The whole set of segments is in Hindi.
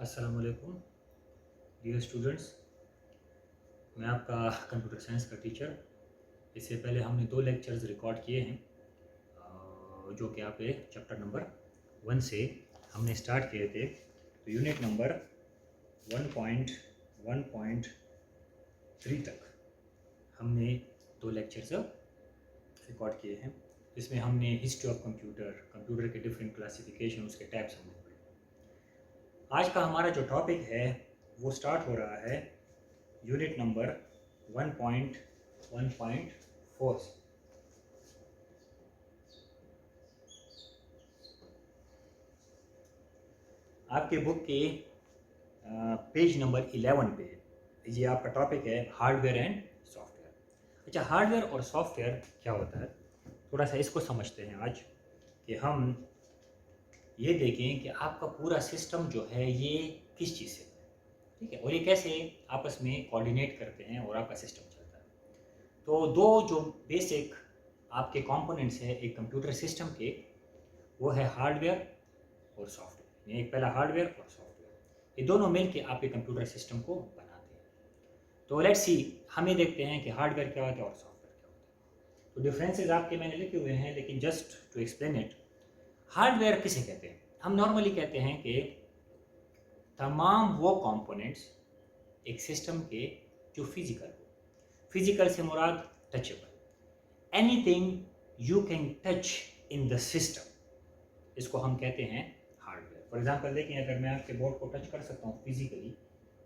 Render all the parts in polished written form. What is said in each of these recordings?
अस्सलाम वालेकुम डियर स्टूडेंट्स। मैं आपका कंप्यूटर साइंस का टीचर। इससे पहले हमने 2 लेक्चर्स रिकॉर्ड किए हैं जो कि आप चैप्टर नंबर 1 से हमने स्टार्ट किए थे। तो यूनिट नंबर 1.1.3 तक हमने 2 लेक्चर्स रिकॉर्ड किए हैं। इसमें हमने हिस्ट्री ऑफ कंप्यूटर के डिफरेंट क्लासिफिकेशन, उसके टाइप्स हमने पढ़े। आज का हमारा जो टॉपिक है वो स्टार्ट हो रहा है यूनिट नंबर 1.1.4 से। आपके बुक के पेज नंबर 11 पे ये आपका टॉपिक है हार्डवेयर एंड सॉफ्टवेयर। अच्छा, हार्डवेयर और सॉफ्टवेयर क्या होता है, थोड़ा सा इसको समझते हैं आज। कि हम ये देखें कि आपका पूरा सिस्टम जो है ये किस चीज़ से, ठीक है, और ये कैसे आपस में कोऑर्डिनेट करते हैं और आपका सिस्टम चलता है। तो 2 जो बेसिक आपके कंपोनेंट्स हैं एक कंप्यूटर सिस्टम के, वो है हार्डवेयर और सॉफ्टवेयर। एक पहला हार्डवेयर और सॉफ्टवेयर, ये दोनों मिलके आपके कंप्यूटर सिस्टम को बनाते हैं। तो लेट्स सी, हमें देखते हैं कि हार्डवेयर क्या होता है और सॉफ्टवेयर क्या होता है। तो डिफरेंसेस आपके मैंने लिखे हुए हैं, लेकिन just to explain it, hardware किसे कहते हैं? हम नॉर्मली कहते हैं कि तमाम वो कंपोनेंट्स एक सिस्टम के जो फिजिकल हो। फिजिकल से मुराद touchable, anything you can touch in the system, इसको हम कहते हैं हार्डवेयर। फॉर एग्जांपल देखें, अगर मैं आपके बोर्ड को टच कर सकता हूँ फिजिकली,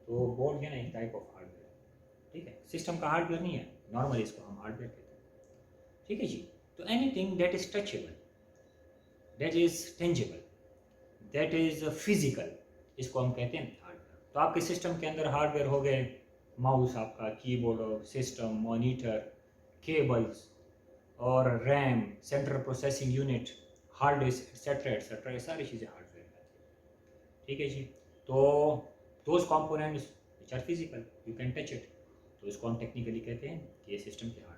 तो बोर्ड है ना एक टाइप ऑफ हार्डवेयर, ठीक है, सिस्टम का हार्डवेयर नहीं है, नॉर्मली इसको हम हार्डवेयर कहते हैं, ठीक है जी। तो anything that is touchable, that is tangible, that is physical, इसको हम कहते हैं हार्डवेयर। तो आपके सिस्टम के अंदर हार्डवेयर हो गए माउस, आपका कीबोर्ड, सिस्टम, मॉनिटर, केबल्स और RAM, central processing unit, hard disk, etcetera etcetera, ये सारी चीज़ें हार्डवेयर में आती हैं, ठीक है जी। तो those components which are physical, you can touch it, तो इसको हम टेक्निकली कहते हैं कि ये सिस्टम के हार्डवेयर।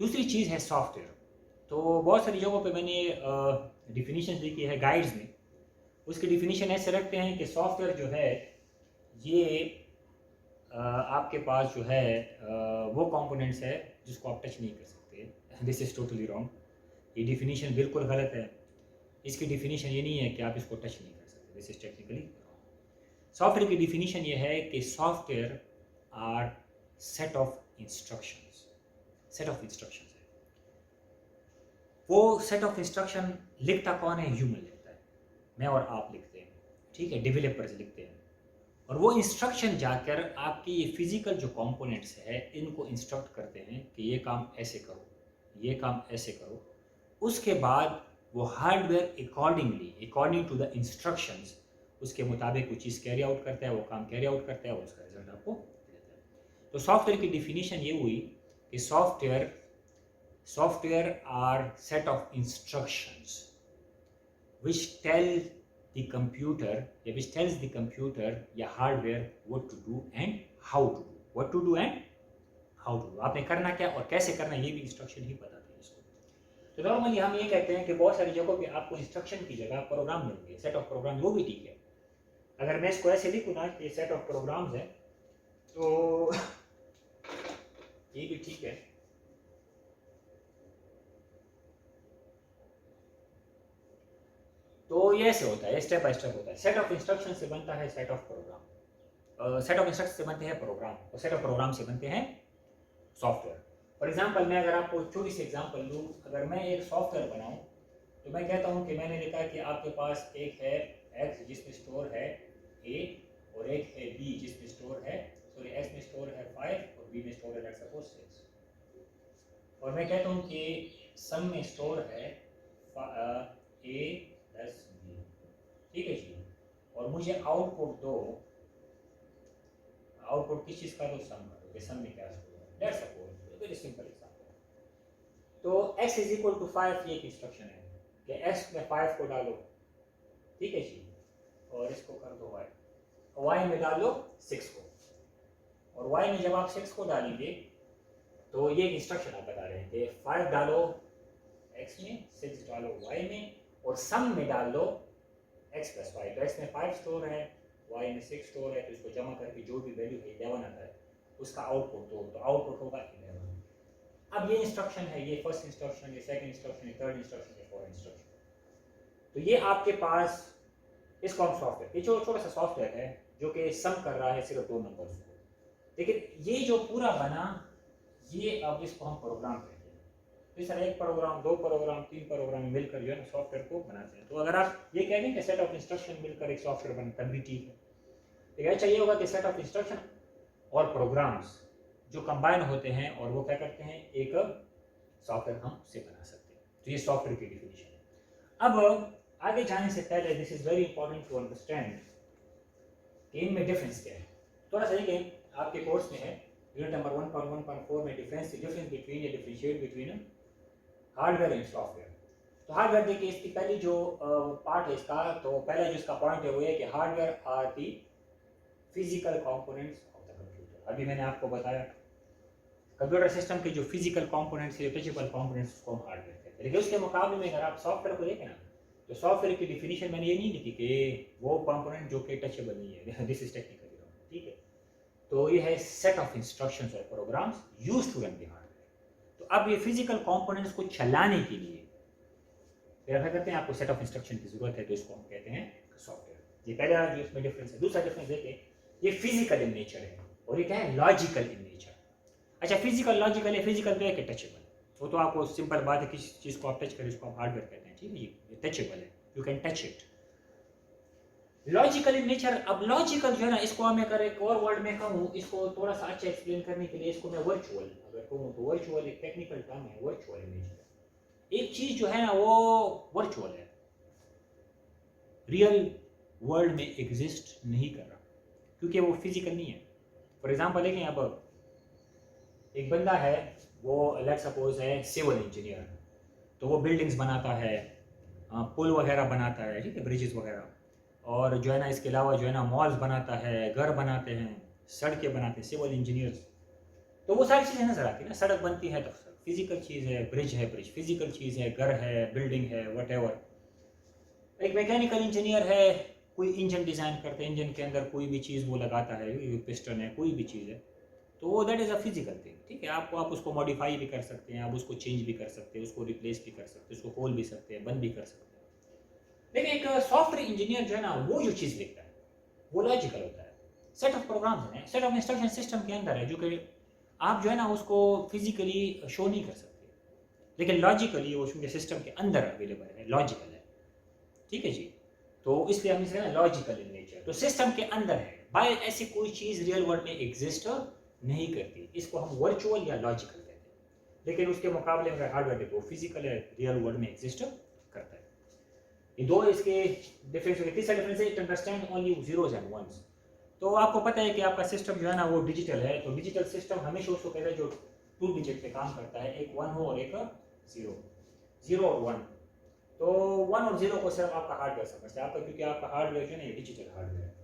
दूसरी चीज़ है सॉफ्टवेयर। तो बहुत सारी जगहों पे मैंने डिफिनीशन लिखी है गाइड्स में। उसकी डिफिनीशन ऐसे रखते हैं कि सॉफ्टवेयर जो है ये आपके पास जो है वो कंपोनेंट्स है जिसको आप टच नहीं कर सकते। दिस इज़ टोटली रॉन्ग, ये डिफिनीशन बिल्कुल गलत है। इसकी डिफिनीशन ये नहीं है कि आप इसको टच नहीं कर सकते, this is technically wrong. Software की डिफिनीशन ये है कि software are set of instructions, set of instructions है। वो सेट ऑफ इंस्ट्रक्शन लिखता कौन है? ह्यूमन लिखता है, मैं और आप लिखते हैं, ठीक है, डेवलपर्स लिखते हैं। और वो इंस्ट्रक्शन जाकर आपकी ये फिजिकल जो कंपोनेंट्स है इनको इंस्ट्रक्ट करते हैं कि ये काम ऐसे करो, ये काम ऐसे करो। उसके बाद वो hardware according to the instructions, उसके मुताबिक वो चीज़ कैरी आउट करता है, वो काम कैरी आउट करता है और उसका रिजल्ट आपको देता है। तो सॉफ्टवेयर की डिफिनीशन ये हुई कि software are set of instructions which tell the computer या which tells the computer या hardware what to do and how to do, what to do and how to do, आपने करना क्या और कैसे करना, ये भी इंस्ट्रक्शन ही बताती है इसको। तो नॉर्मली हम ये कहते हैं कि बहुत सारी जगहों पे आपको इंस्ट्रक्शन की जगह प्रोग्राम मिलेंगे, सेट ऑफ प्रोग्राम, वो भी ठीक है। अगर मैं इसको ऐसे लिखूँ ना कि सेट ऑफ प्रोग्राम्स है, तो ये भी ठीक है। तो ये ऐसे होता है, स्टेप बाय स्टेप होता है। सेट ऑफ इंस्ट्रक्शन से बनता है set of program, set of instruction से बनते हैं प्रोग्राम, और सेट ऑफ प्रोग्राम से बनते हैं सॉफ्टवेयर। फॉर एग्जांपल, मैं अगर आपको छोटी सी एग्जांपल दूँ, अगर मैं एक सॉफ्टवेयर बनाऊँ तो मैं कहता हूँ कि मैंने लिखा कि आपके पास एक है एक्स जिसमें स्टोर है ए, और एक है बी जिसमें स्टोर है, सॉरी, एक्स में स्टोर है 5 और बी में स्टोर है लेट्स सपोज 6, और मैं कहता हूँ कि सम में स्टोर है ए प्लस बी, ठीक है जी। और मुझे आउटपुट दो, आउटपुट किस चीज़ का दो? सम का दो, सम में क्या स्टोर है, let's suppose, very simple example. तो x इज इक्वल टू 5, ये एक इंस्ट्रक्शन है कि x में 5 को डालो, ठीक है जी, और इसको कर दो y में डालो 6 को, और y में जब आप 6 को डालेंगे तो ये इंस्ट्रक्शन आप बता रहे हैं कि 5 डालो x में, 6 डालो y में, और सम में डाल दो x प्लस वाई, तो x में 5 स्टोर है, y में 6 स्टोर है, तो इसको जमा करके जो भी वैल्यू है 11 आता है उसका आउटपुट दो, तो आउटपुट होगा 11। अब ये इंस्ट्रक्शन है, ये फर्स्ट इंस्ट्रक्शन, ये सेकंड इंस्ट्रक्शन, ये थर्ड इंस्ट्रक्शन, ये फोर्थ इंस्ट्रक्शन। तो ये आपके पास इसको हम सॉफ्टवेयर, ये छोटा सा सॉफ्टवेयर है जो कि सम कर रहा है सिर्फ दो नंबर्स को, लेकिन ये जो पूरा बना ये अब इसको हम प्रोग्राम कहते हैं। तो इस तरह एक प्रोग्राम, दो प्रोग्राम, तीन प्रोग्राम मिलकर जो है ना सॉफ्टवेयर को बनाते हैं। तो अगर आप ये कह दें कि सेट ऑफ इंस्ट्रक्शन मिलकर एक सॉफ्टवेयर बने तब भी ठीक है, लेकिन चाहिए होगा कि सेट ऑफ इंस्ट्रक्शन और प्रोग्राम्स जो कंबाइन होते हैं और वो क्या करते हैं एक सॉफ्टवेयर हम से बना सकते हैं। तो ये सॉफ्टवेयर की डिफिनीशन है। अब आगे जाने से पहले this is very important to understand कि इनमें डिफरेंस क्या है। थोड़ा सा देखिए, आपके कोर्स में है यूनिट नंबर 1.1.4 में डिफरेंस बिटवीन या differentiate between hardware and software. तो हार्डवेयर देखिए, इसकी पहली जो पार्ट है इसका, तो पहला जो इसका पॉइंट है वो है कि hardware are the physical components of the computer. अभी मैंने आपको बताया कंप्यूटर सिस्टम के जो फिजिकल कंपोनेंट्स है, टचेबल कंपोनेंट्स, उसको हम हार्डवेयर कहते हैं। लेकिन उसके मुकाबले में अगर आप सॉफ्टवेयर को देखें ना, तो सॉफ्टवेयर की डिफिनीशन मैंने ये नहीं लिखी कि वो कंपोनेंट जो कि टचेबल नहीं है, दिस इज टेक्निकली रॉन्ग, ठीक है। तो ये है सेट ऑफ इंस्ट्रक्शंस और programs used to run the hardware. तो अब ये फिजिकल कंपोनेंट्स को चलाने के लिए फिर क्या करते हैं, आपको सेट ऑफ इंस्ट्रक्शन की जरूरत है, तो इसको हम कहते हैं सॉफ्टवेयर। ये पहला जो इसमें डिफरेंस है। दूसरा डिफरेंस देखें, ये फिजिकल इन नेचर है और ये क्या है, लॉजिकल इन नेचर। अच्छा, फिजिकल लॉजिकल है, फिजिकल तो है कि टचेबल, वो तो आपको सिंपल बात है, किसी चीज़ को आप टच करें उसको आप हार्डवेयर कहते हैं, ठीक है। ये टचेबल है, you can touch it. Logical in nature, अब लॉजिकल जो है ना, इसको मैं अगर एक और वर्ड में कहूँ, इसको थोड़ा सा अच्छा एक्सप्लेन करने के लिए इसको मैं वर्चुअल अगर कहूँ तो वर्चुअल एक टेक्निकल टर्म है, वर्चुअल इन नेचर। एक चीज जो है ना वो वर्चुअल है, रियल वर्ल्ड में एग्जिस्ट नहीं कर रहा क्योंकि वो फिजिकल नहीं है। फॉर एग्जांपल देखें, अब एक बंदा है, वो लेट्स सपोज है सिविल इंजीनियर, तो वो बिल्डिंग्स बनाता है, पुल वगैरह बनाता है, ठीक है, ब्रिजेस वगैरह, और जो है ना इसके अलावा जो है ना मॉल्स बनाता है, घर बनाते हैं, सड़कें बनाते हैं, सिविल इंजीनियर्स। तो वो सारी चीज़ें नजर आती है ना, सड़क बनती है तो फिजिकल चीज़ है, ब्रिज फिजिकल चीज़ है, घर है, बिल्डिंग है, वट। एक मैकेनिकल इंजीनियर है, कोई इंजन डिज़ाइन करते हैं, इंजन के अंदर कोई भी चीज़ वो लगाता है, पिस्टन है, कोई भी चीज़ है, तो वो that is a physical thing, ठीक है। आप उसको मॉडिफाई भी कर सकते हैं, आप उसको चेंज भी कर सकते हैं, उसको रिप्लेस भी कर सकते हैं, उसको खोल भी सकते हैं, बंद भी कर सकते हैं। लेकिन एक सॉफ्टवेयर इंजीनियर जो है ना, वो जो चीज़ लिखता है वो लॉजिकल होता है, सेट ऑफ प्रोग्राम्स हैं, सेट ऑफ इंस्ट्रक्शन सिस्टम के अंदर है, जो कि आप जो है ना उसको फिजिकली शो नहीं कर सकते, लेकिन लॉजिकली वो सिस्टम के अंदर अवेलेबल है, लॉजिकल है, ठीक है जी। तो इसलिए हम इसे लॉजिकल इन नेचर, तो सिस्टम के अंदर है, बाय ऐसी कोई चीज़ रियल वर्ल्ड में एग्जिस्ट नहीं करती, इसको हम वर्चुअल या लॉजिकल कहते हैं। लेकिन उसके मुकाबले में हार्डवेयर है वो फिजिकल है, रियल वर्ल्ड में एग्जिस्ट करता है। ये दो इसके डिफरेंस हो गए। तीसरा डिफरेंस है, it understand only zeros and ones. तो आपको पता है कि आपका सिस्टम जो है ना वो डिजिटल है, तो डिजिटल सिस्टम हमेशा उसको कहते हैं जो 2 डिजिट पे काम करता है, एक 1 हो और एक 0, 0 और 1। तो 1 और 0 को सिर्फ आपका हार्डवेयर समझता है आपका, क्योंकि आपका हार्डवेयर जो है ना डिजिटल हार्डवेयर है,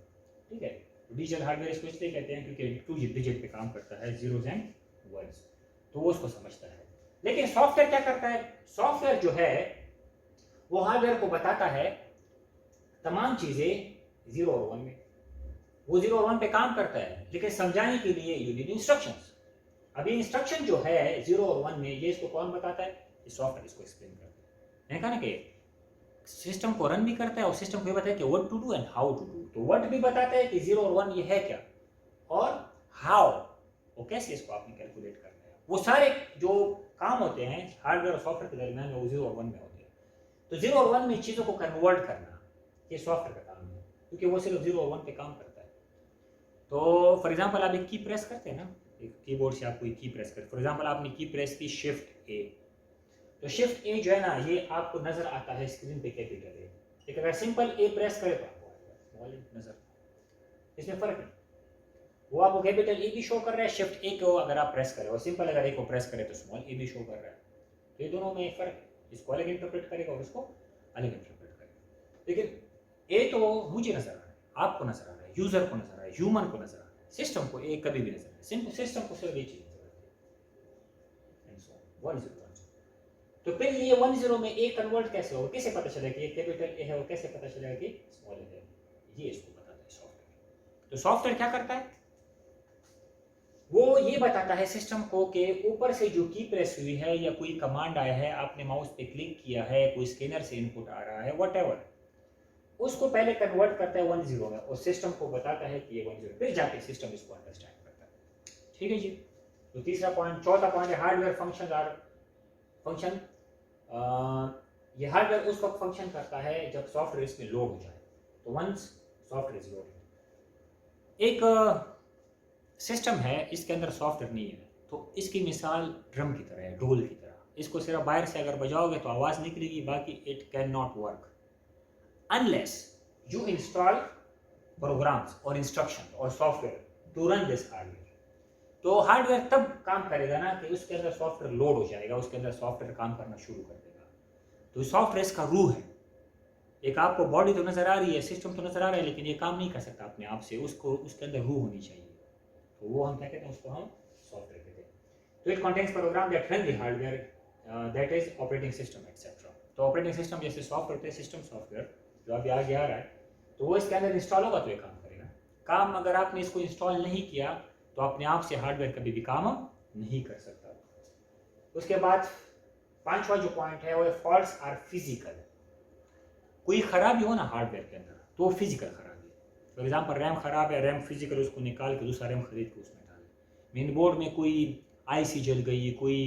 ठीक है। डिजिटल हार्डवेयर इसको इसलिए कहते हैं क्योंकि 2 डिजिट पे काम करता है, जीरोज एंड वंस, तो वो उसको समझता है। लेकिन सॉफ्टवेयर क्या करता है, सॉफ्टवेयर जो है वो हार्डवेयर को बताता है तमाम चीजें 0 और 1 में, वो 0 और 1 पे काम करता है, लेकिन समझाने के लिए यू नीड इंस्ट्रक्शंस। अब ये इंस्ट्रक्शन जो है 0 और 1 में, ये इसको कौन बताता है, ये सॉफ्टवेयर इसको एक्सप्लेन करता है। मैंने कहा ना कि सिस्टम को रन भी करता है और सिस्टम को ये बताता है कि what to do and how to do. तो व्हाट भी बताता है कि 0 और 1 ये है क्या, और हाउ, वो कैसे इसको आपने कैलकुलेट करना है। वो सारे जो काम होते हैं हार्डवेयर और सॉफ्टवेयर के दरमियान में, वो 0 और 1 में होते हैं। तो 0 और 1 में चीज़ों को कन्वर्ट करना ये सॉफ्टवेयर का काम है, क्योंकि वो सिर्फ 0 और 1 पे काम करता है। तो फॉर एग्जांपल आप एक की प्रेस करते हैं ना, एक कीबोर्ड से आप कोई की प्रेस करते, फॉर एग्जांपल आपने की प्रेस की शिफ्ट ए, तो शिफ्ट ए जो है ना ये आपको नजर आता है स्क्रीन पे कैपिटल ए, लेकिन अगर सिंपल ए प्रेस करे तो आपको स्मॉल ए नजर, इसमें फर्क है। वो आपको कैपिटल ए भी शो कर रहा है शिफ्ट ए को अगर आप प्रेस करें, और सिंपल अगर ए को प्रेस करें तो स्मॉल ए भी शो कर रहा है। तो ये दोनों में फर्क है, इसको अलग इंटरप्रेट करेगा और इसको अलग इंटरप्रेट करेगा। लेकिन ए तो मुझे नजर आ रहा है, आपको नजर आ रहा है, यूजर को नजर आ रहा है, ह्यूमन को नजर आ रहा है, सिस्टम को ए कभी भी नजर आ रहा है, सिस्टम को सिर्फ एक चीज नजर आती है। तो फिर ये 10 में ए कन्वर्ट कैसे होगा, कैसे पता चलेगा कि ये कैपिटल ए है और कैसे पता चलेगा कि स्मॉल ए है, ये इसको बताता है सॉफ्टवेयर। तो सॉफ्टवेयर क्या करता है, वो ये बताता है सिस्टम को कि ऊपर से जो की प्रेस हुई है या कोई कमांड आया है, आपने माउस पे क्लिक किया है, कोई स्कैनर से इनपुट आ रहा है, व्हाटएवर, उसको पहले कन्वर्ट करता है 10 में और सिस्टम को बताता है कि ये 10, फिर जाके सिस्टम इसको अंडरस्टैंड करता है। ठीक है जी। तो तीसरा पॉइंट, चौथा पॉइंट है हार्डवेयर फंक्शन आर फंक्शन। ये हार्डवेयर उस वक्त फंक्शन करता है जब सॉफ्टवेयर इसमें लोड हो जाए। तो वंस सॉफ्टवेयर इज लोडेड, एक सिस्टम है इसके अंदर सॉफ्टवेयर नहीं है, तो इसकी मिसाल ड्रम की तरह है, ढोल की तरह। इसको सिर्फ बाहर से अगर बजाओगे तो आवाज़ निकलेगी, बाकी it can not work unless you install programs और इंस्ट्रक्शन और software to run this hardware. तो हार्डवेयर तब काम करेगा ना कि उसके अंदर सॉफ्टवेयर लोड हो जाएगा, उसके अंदर सॉफ्टवेयर काम करना शुरू कर देगा। तो सॉफ्टवेयर इसका रूह है। एक आपको बॉडी तो नज़र आ रही है, सिस्टम तो नज़र आ रहा है, लेकिन ये काम नहीं कर सकता अपने आप से, उसको उसके अंदर रूह होनी चाहिए। तो वो हम क्या कहते हैं, उसको हम सॉफ्टवेयर कहते हैं। तो it contains program that run the hardware that is operating system etcetera. तो ऑपरेटिंग सिस्टम जैसे सॉफ्टवेयर होते हैं, सिस्टम सॉफ्टवेयर जो अभी आगे आ रहा है, तो वो इसके अंदर इंस्टॉल होगा तो ये काम करेगा। काम अगर आपने इसको इंस्टॉल नहीं किया तो अपने आप से हार्डवेयर कभी भी काम नहीं कर सकता। उसके बाद पांचवा जो पॉइंट है वो है फॉल्ट्स आर फिजिकल। कोई खराबी हो ना हार्डवेयर के अंदर तो वो फिजिकल खराबी है। फॉर एग्जाम्पल रैम खराब है, रैम फिजिकल उसको निकाल के दूसरा रैम खरीद के उसमें डालें। मेन बोर्ड में कोई आईसी जल गई, कोई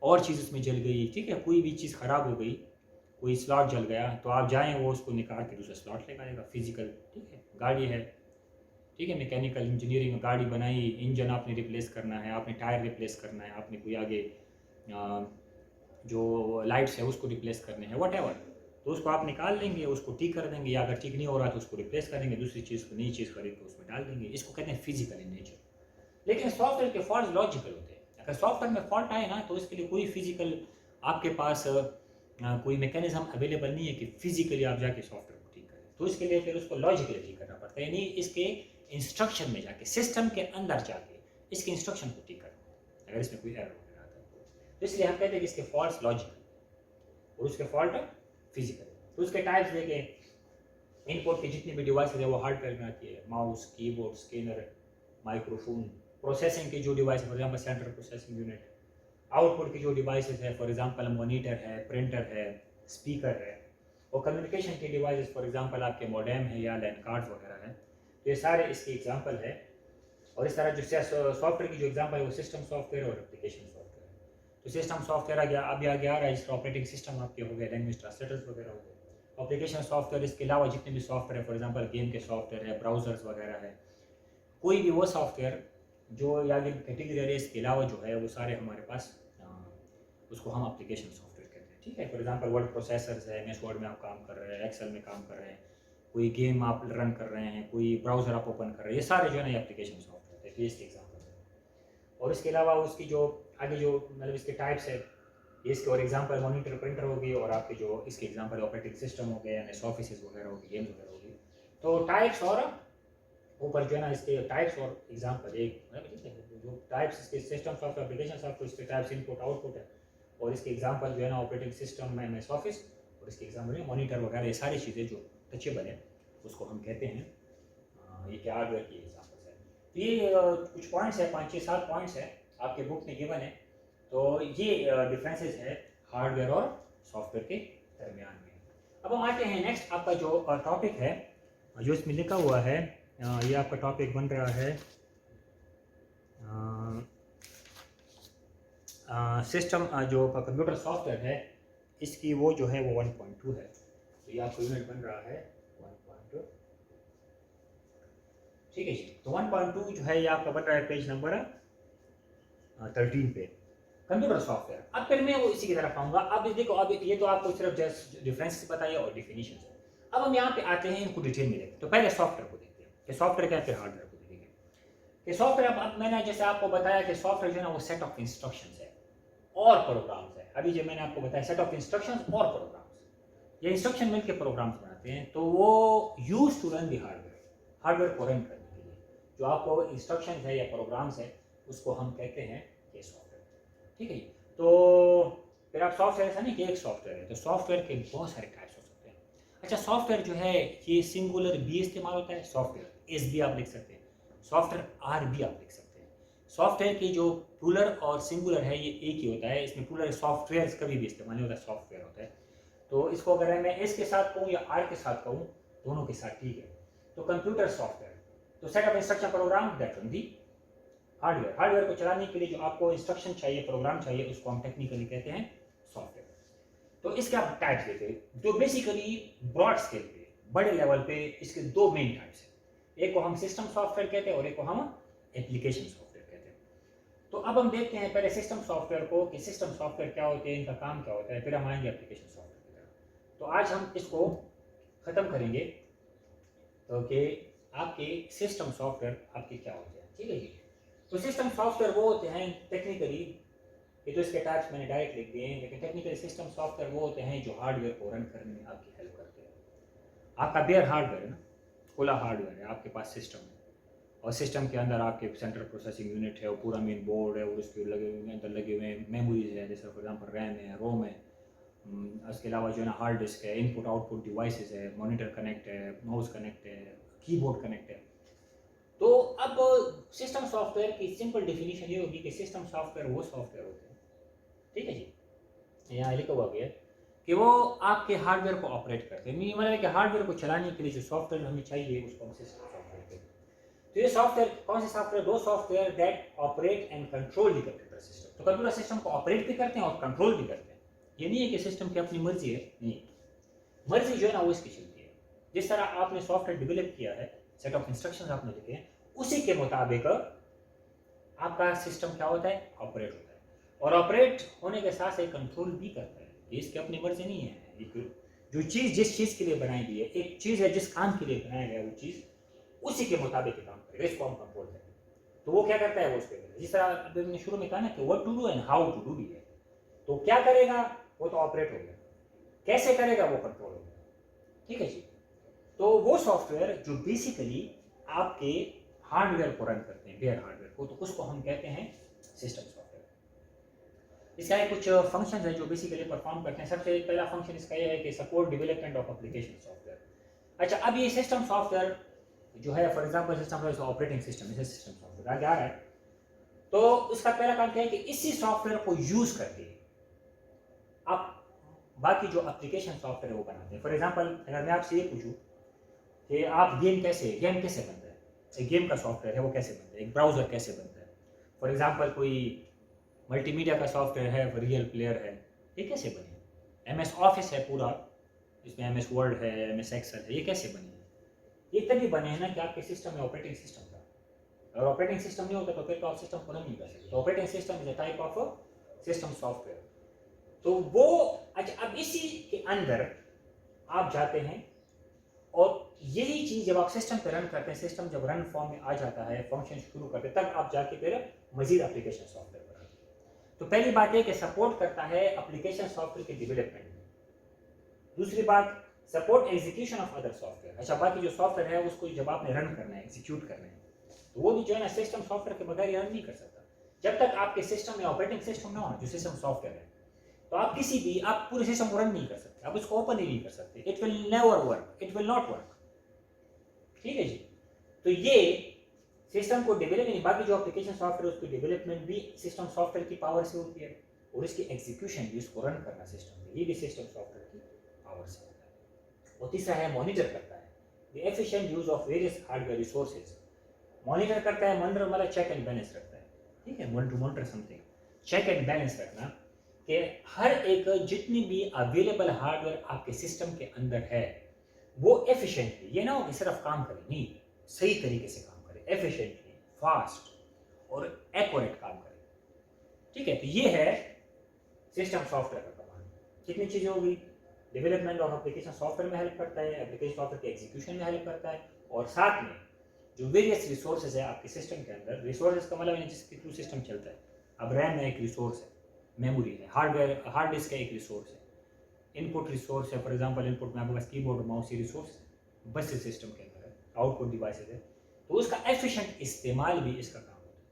और चीज़ उसमें जल गई, ठीक है, कोई भी चीज़ खराब हो गई, कोई स्लॉट जल गया, तो आप जाएं वो उसको निकाल के दूसरा स्लॉट लगाएगा, फिजिकल। ठीक है, गाड़ी है, ठीक है, मैकेनिकल इंजीनियरिंग में गाड़ी बनाई, इंजन आपने रिप्लेस करना है, आपने टायर रिप्लेस करना है, आपने कोई आगे जो लाइट्स है उसको रिप्लेस करने हैं, वट एवर, तो उसको आप निकाल लेंगे, उसको ठीक कर देंगे, या अगर ठीक नहीं हो रहा तो उसको रिप्लेस करेंगे, दूसरी चीज़ को, नई चीज़ खरीद के उसमें डाल देंगे। इसको कहते हैं फिजिकल इन नेचर। लेकिन सॉफ्टवेयर के फॉल्ट लॉजिकल होते हैं। अगर सॉफ्टवेयर में फॉल्ट आए ना तो इसके लिए कोई फिजिकल आपके पास कोई मैकेनिज्म अवेलेबल नहीं है कि फिजिकली आप जाके सॉफ्टवेयर को ठीक करें। तो इसके लिए फिर उसको लॉजिकली ठीक करना पड़ता है, यानी इसके इंस्ट्रक्शन में जाके, सिस्टम के अंदर जाके इसके इंस्ट्रक्शन को ठीक करना, अगर इसमें कोई एरर वगैरह आता है तो इसलिए हम कहते हैं कि इसके फॉल्ट लॉजिकल और उसके फॉल्ट फिजिकल। तो उसके टाइप्स देखे, इनपुट की जितनी भी डिवाइसेज है वो हार्डवेयर में आती है, mouse, keyboard, scanner, microphone. Processing की जो device, for example central processing unit. Output की जो डिवाइसेज है, फॉर एग्जांपल मॉनिटर है, प्रिंटर है, स्पीकर है। और कम्युनिकेशन की डिवाइसेज, फॉर एग्जांपल आपके मॉडेम है या लैंड कार्ड वगैरह है। तो ये सारे इसके एग्जांपल है। और इस तरह जो सॉफ्टवेयर की जो एग्जांपल है वो सिस्टम सॉफ्टवेयर और एप्लीकेशन सॉफ्टवेयर। तो सिस्टम सॉफ्टवेयर आ गया, अभी आगे आ रहा है जिसका ऑपरेटिंग सिस्टम आपके हो गए, लैंग्वेज ट्रांसलेटर्स वगैरह हो गए। एप्लीकेशन सॉफ्टवेयर इसके अलावा जितने भी सॉफ्टवेयर है, फॉर एग्जांपल गेम के सॉफ्टवेयर है, ब्राउजर्स वगैरह है, कोई भी वो सॉफ्टवेयर जो या कैटेगरी है, इसके अलावा जो है वो सारे हमारे पास उसको हम एप्लीकेशन सॉफ्टवेयर कहते हैं। ठीक है, फॉर एग्जांपल वर्ड प्रोसेसर्स है, एमएस वर्ड में आप काम कर रहे हैं, एक्सेल में काम कर रहे हैं, कोई गेम आप रन कर रहे हैं, कोई ब्राउज़र आप ओपन कर रहे हैं, ये सारे जो है ना एप्लीकेशन सॉफ्टवेयर है। तो इसके एग्जाम्पल है। और इसके अलावा उसकी जो आगे जो मतलब इसके टाइप्स है, ये इसके और एग्जांपल मॉनिटर, प्रिंटर होगी, और आपके जो इसके एग्जांपल ऑपरेटिंग सिस्टम हो गए, एमएस ऑफिस वगैरह होगी, गेम्स वगैरह होगी। तो टाइप्स और ऊपर जो है ना इसके टाइप्स और एग्जांपल एक जो टाइप्स इसके सिस्टम सॉफ्टवेयर, एप्लीकेशन सॉफ्टवेयर, इसके टाइप्स इनपुट आउटपुट है, और इसके एग्जांपल जो है ना ऑपरेटिंग सिस्टम में एमएस ऑफिस, और इसके एग्जांपल है मॉनिटर वगैरह। ये सारी चीज़ें जो टचेबल है उसको हम कहते हैं ये क्या हार्डवेयर की एग्जांपल्स है। तो ये कुछ पॉइंट्स है, 5-6-7 पॉइंट्स है आपके बुक में गिवन है। तो ये डिफरेंसेस है हार्डवेयर और सॉफ्टवेयर के दरमियान में। अब हम आते हैं नेक्स्ट, आपका जो टॉपिक है जो इसमें लिखा हुआ है, ये आपका टॉपिक बन रहा है सिस्टम जो कंप्यूटर सॉफ्टवेयर है, इसकी वो जो है वो 1.2 है। तो ये आपका यूनिट बन रहा है 1.2। ठीक है जी। तो 1.2 जो है ये आपका बन रहा है पेज नंबर 13 पे, कंप्यूटर सॉफ्टवेयर। अब फिर मैं वो इसी की तरफ आऊँगा। अब देखो, अब ये तो आपको सिर्फ जस्ट डिफरेंस बताइए और डिफिनीशन है। अब हम यहाँ पे आते हैं, इनको डिटेल में देखते हैं। तो पहले सॉफ्टवेयर को देखते हैं कि सॉफ्टवेयर क्या है, फिर हार्डवेयर को देखेंगे कि सॉफ्टवेयर। अब मैंने जैसे आपको बताया कि सॉफ्टवेयर जो है ना वो सेट ऑफ इंस्ट्रक्शंस है और प्रोग्राम्स है। अभी जो मैंने आपको बताया सेट ऑफ इंस्ट्रक्शंस और प्रोग्राम्स, ये इंस्ट्रक्शन मिलकर प्रोग्राम्स बनाते हैं। तो वो use to run the hardware, hardware को रन करने के लिए जो आपको इंस्ट्रक्शन है या प्रोग्राम्स है उसको हम कहते हैं ये सॉफ्टवेयर। ठीक है। तो फिर आप सॉफ्टवेयर ऐसा नहीं कि एक सॉफ्टवेयर है, तो सॉफ्टवेयर के बहुत सारे टाइप्स हो सकते हैं। अच्छा, सॉफ्टवेयर जो है ये सिंगुलर बी इस्तेमाल होता है, सॉफ्टवेयर एस भी आप लिख सकते हैं, सॉफ्टवेयर आर भी आप लिख सकते हैं। सॉफ्टवेयर की जो प्लूरल और सिंगुलर है ये एक ही होता है, इसमें प्लूरल सॉफ्टवेयर कभी भी इस्तेमाल नहीं होता, सॉफ्टवेयर होता है। तो इसको अगर मैं एस के साथ कहूँ या आर के साथ कहूँ, दोनों के साथ ठीक है। तो कंप्यूटर सॉफ्टवेयर, तो set of instruction program that on the hardware. Hardware को चलाने के लिए जो आपको इंस्ट्रक्शन चाहिए, प्रोग्राम चाहिए, उसको हम टेक्निकली कहते हैं सॉफ्टवेयर। तो इसके आप टाइप्स देते हैं, जो बेसिकली ब्रॉड स्केल पे, बड़े लेवल पे इसके दो मेन टाइप्स हैं। एक को हम सिस्टम सॉफ्टवेयर कहते हैं और एक को हम एप्लीकेशन सॉफ्टवेयर कहते हैं। तो अब हम देखते हैं पहले सिस्टम सॉफ्टवेयर को कि सिस्टम सॉफ्टवेयर क्या होते हैं, इनका काम क्या होता है, फिर हम आएंगे एप्लीकेशन सॉफ्टवेयर की तरफ। तो आज हम इसको खत्म करेंगे, तो कि आपके सिस्टम सॉफ्टवेयर आपके क्या होते हैं, ठीक है जी। तो सिस्टम सॉफ्टवेयर वो होते हैं टेक्निकली, ये तो इसके टाइप्स मैंने डायरेक्ट लिख दिए हैं, लेकिन टेक्निकली सिस्टम सॉफ्टवेयर वो होते हैं जो हार्डवेयर को रन करने में आपकी हेल्प करते हैं। आपका बेयर हार्डवेयर है ना, खुला हार्डवेयर है, आपके पास सिस्टम है और सिस्टम के अंदर आपके सेंट्रल प्रोसेसिंग यूनिट है, वो पूरा मेन बोर्ड है और उसके अंदर लगे हुए मेमोरीज है, जैसे फॉर एग्जाम्पल रैम है, रोम है, उसके अलावा जो है ना हार्ड डिस्क है, इनपुट आउटपुट डिवाइसेस है, मॉनिटर कनेक्ट है, माउस कनेक्ट है, कीबोर्ड कनेक्ट है। तो अब सिस्टम सॉफ्टवेयर की सिंपल डेफिनेशन ये होगी कि सिस्टम सॉफ्टवेयर वो सॉफ्टवेयर होते हैं, ठीक है जी, यहाँ लिखा हुआ गया कि वो आपके हार्डवेयर को ऑपरेट करते हैं। मतलब है कि हार्डवेयर को चलाने के लिए जो सॉफ्टवेयर हमें चाहिए उसको हम सिस्टम सॉफ्टवेयर कहते हैं। तो ये सॉफ्टवेयर कौन से सॉफ्टवेयर, दो software that operate and control the computer system. तो कंप्यूटर सिस्टम को ऑपरेट भी करते हैं और कंट्रोल भी करते हैं। ये नहीं है कि सिस्टम की अपनी मर्जी है, नहीं, मर्जी जो है ना वो इसकी चलती है। जिस तरह आपने सॉफ्टवेयर डेवलप किया है, सेट ऑफ इंस्ट्रक्शंस आपने लिखे हैं, उसी के मुताबिक आपका सिस्टम क्या होता है, ऑपरेट होता है। और ऑपरेट होने के साथ साथ कंट्रोल भी करता है, ये इसकी अपनी मर्जी नहीं है। जो चीज़ जिस चीज़ के लिए बनाई गई है, एक चीज़ है जिस काम के लिए बनाया गया है, वो चीज़ उसी के मुताबिक काम करेगा, इसको हम कंट्रोल करेंगे। तो वो क्या करता है, वो उसके जिस तरह अभी मैंने शुरू में कहा ना कि what to do and how to do भी है, तो क्या करेगा वो तो ऑपरेट हो गया, कैसे करेगा वो कंट्रोल हो गया, ठीक है जी। तो वो सॉफ्टवेयर जो बेसिकली आपके हार्डवेयर को रन करते हैं, बेयर हार्डवेयर को, तो उसको हम कहते हैं सिस्टम सॉफ्टवेयर। इसका कुछ फंक्शन है जो बेसिकली परफॉर्म करते हैं। सबसे पहला फंक्शन इसका ये है कि support development of application software. अच्छा, अब ये सिस्टम सॉफ्टवेयर जो है, for example system operating system, इसे सिस्टम सॉफ्टवेयर आगे आ रहा है, तो उसका पहला काम क्या है कि इसी सॉफ्टवेयर को यूज करके आप बाकी जो एप्लीकेशन सॉफ्टवेयर है वो बनाते हैं। फॉर एग्जांपल अगर मैं आपसे ये पूछूं कि आप गेम कैसे बनता है, एक गेम का सॉफ्टवेयर है वो कैसे बनता है, एक ब्राउजर कैसे बनता है, फॉर एग्जांपल कोई मल्टीमीडिया का सॉफ्टवेयर है, रियल प्लेयर है, ये कैसे बने, MS ऑफिस है पूरा, इसमें MS वर्ड है, MS एक्सेल है, ये कैसे बने, ये तभी बने हैं ना कि आपके सिस्टम में ऑपरेटिंग सिस्टम था। अगर ऑपरेटिंग सिस्टम नहीं होता तो फिर तो आप सिस्टम को रन नहीं कर सकते। तो operating system is a type of system software. तो वो अच्छा, अब इसी के अंदर आप जाते हैं और यही चीज जब आप सिस्टम पे रन करते हैं, सिस्टम जब रन फॉर्म में आ जाता है, फंक्शन शुरू करते हैं, तब आप जाके फिर मजीद एप्लीकेशन सॉफ्टवेयर बनाते हैं। तो पहली बात है कि सपोर्ट करता है एप्लीकेशन सॉफ्टवेयर के डेवलपमेंट में। दूसरी बात, support execution of other software. अच्छा, बाकी जो सॉफ्टवेयर है उसको जब आपने रन करना है, एग्जीक्यूट करना है, तो वो भी जो है ना सिस्टम सॉफ्टवेयर के बगैर रन नहीं कर सकता। जब तक आपके सिस्टम में ऑपरेटिंग सिस्टम ना हो, जो सिस्टम सॉफ्टवेयर है, तो आप किसी भी आप पूरे सिस्टम को रन नहीं कर सकते, आप उसको ओपन ही नहीं कर सकते। It will never work, it will not work, ठीक है जी। तो ये सिस्टम को डेवलपमेंट, बाकी जो एप्लीकेशन सॉफ्टवेयर उसकी डेवलपमेंट भी सिस्टम सॉफ्टवेयर की पावर से होती है, और इसकी एग्जीक्यूशन भी, उसको रन करना सिस्टम में, ये भी सिस्टम सॉफ्टवेयर की पावर से होता है। और तीसरा है मॉनिटर करता है, the efficient use of various hardware resources. Monitor करता है, मॉनिटर वाला चेक एंड बैलेंस रखता है, ठीक है, monitor something, check and balance रखना कि हर एक जितनी भी अवेलेबल हार्डवेयर आपके सिस्टम के अंदर है वो एफिशिएंटली, ये ना हो कि सिर्फ काम करे, नहीं, सही तरीके से काम करे, एफिशिएंटली, फास्ट और एक्यूरेट काम करे, ठीक है। तो ये है सिस्टम सॉफ्टवेयर का कमाल। कितनी चीजें होगी, डेवलपमेंट ऑफ एप्लीकेशन सॉफ्टवेयर में हेल्प करता है, एप्लीकेशन सॉफ्टवेयर के एग्जीक्यूशन में हेल्प करता है, और साथ में जो वेरियस रिसोर्सेज है आपके सिस्टम के अंदर, रिसोर्सेज का मतलब जिसके थ्रू सिस्टम चलता है। अब रैम है एक रिसोर्स है, मेमोरी है, हार्डवेयर हार्ड डिस्क है एक रिसोर्स है, इनपुट रिसोर्स है, फॉर एग्जांपल इनपुट में आपके पास कीबोर्ड माउस, ये रिसोर्स है, बस इस सिस्टम के अंदर है, आउटपुट डिवाइसेज है, तो उसका एफिशिएंट इस्तेमाल भी इसका काम होता है।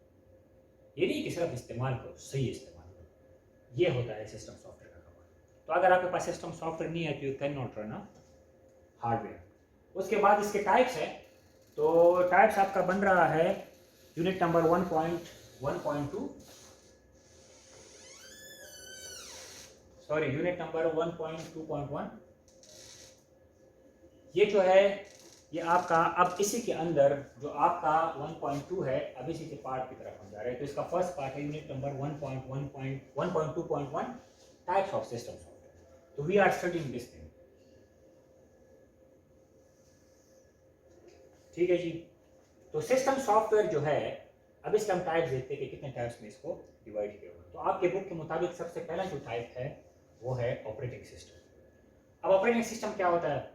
ये नहीं कि सिर्फ इस्तेमाल करो, सही इस्तेमाल करो, ये होता है सिस्टम सॉफ्टवेयर का तो अगर आपके पास सिस्टम सॉफ्टवेयर नहीं है तो you can not run a hardware. उसके बाद इसके टाइप्स है, तो टाइप्स आपका बन रहा है unit number 1.1.2, sorry unit number 1.2.1। ये जो है ये आपका अब इसी के अंदर जो आपका 1.2 है अब इसी के पार्ट की तरफ हम जा रहे हैं। तो इसका फर्स्ट पार्ट है unit number 1.2.1 types of system software. तो we are studying this thing, ठीक है जी। तो सिस्टम सॉफ्टवेयर जो है अब इसके हम टाइप्स देखते हैं कि कितने टाइप्स में इसको डिवाइड किया हुआ है। तो आपके बुक के मुताबिक सबसे पहला जो टाइप है वो है ऑपरेटिंग सिस्टम। अब ऑपरेटिंग सिस्टम क्या होता है?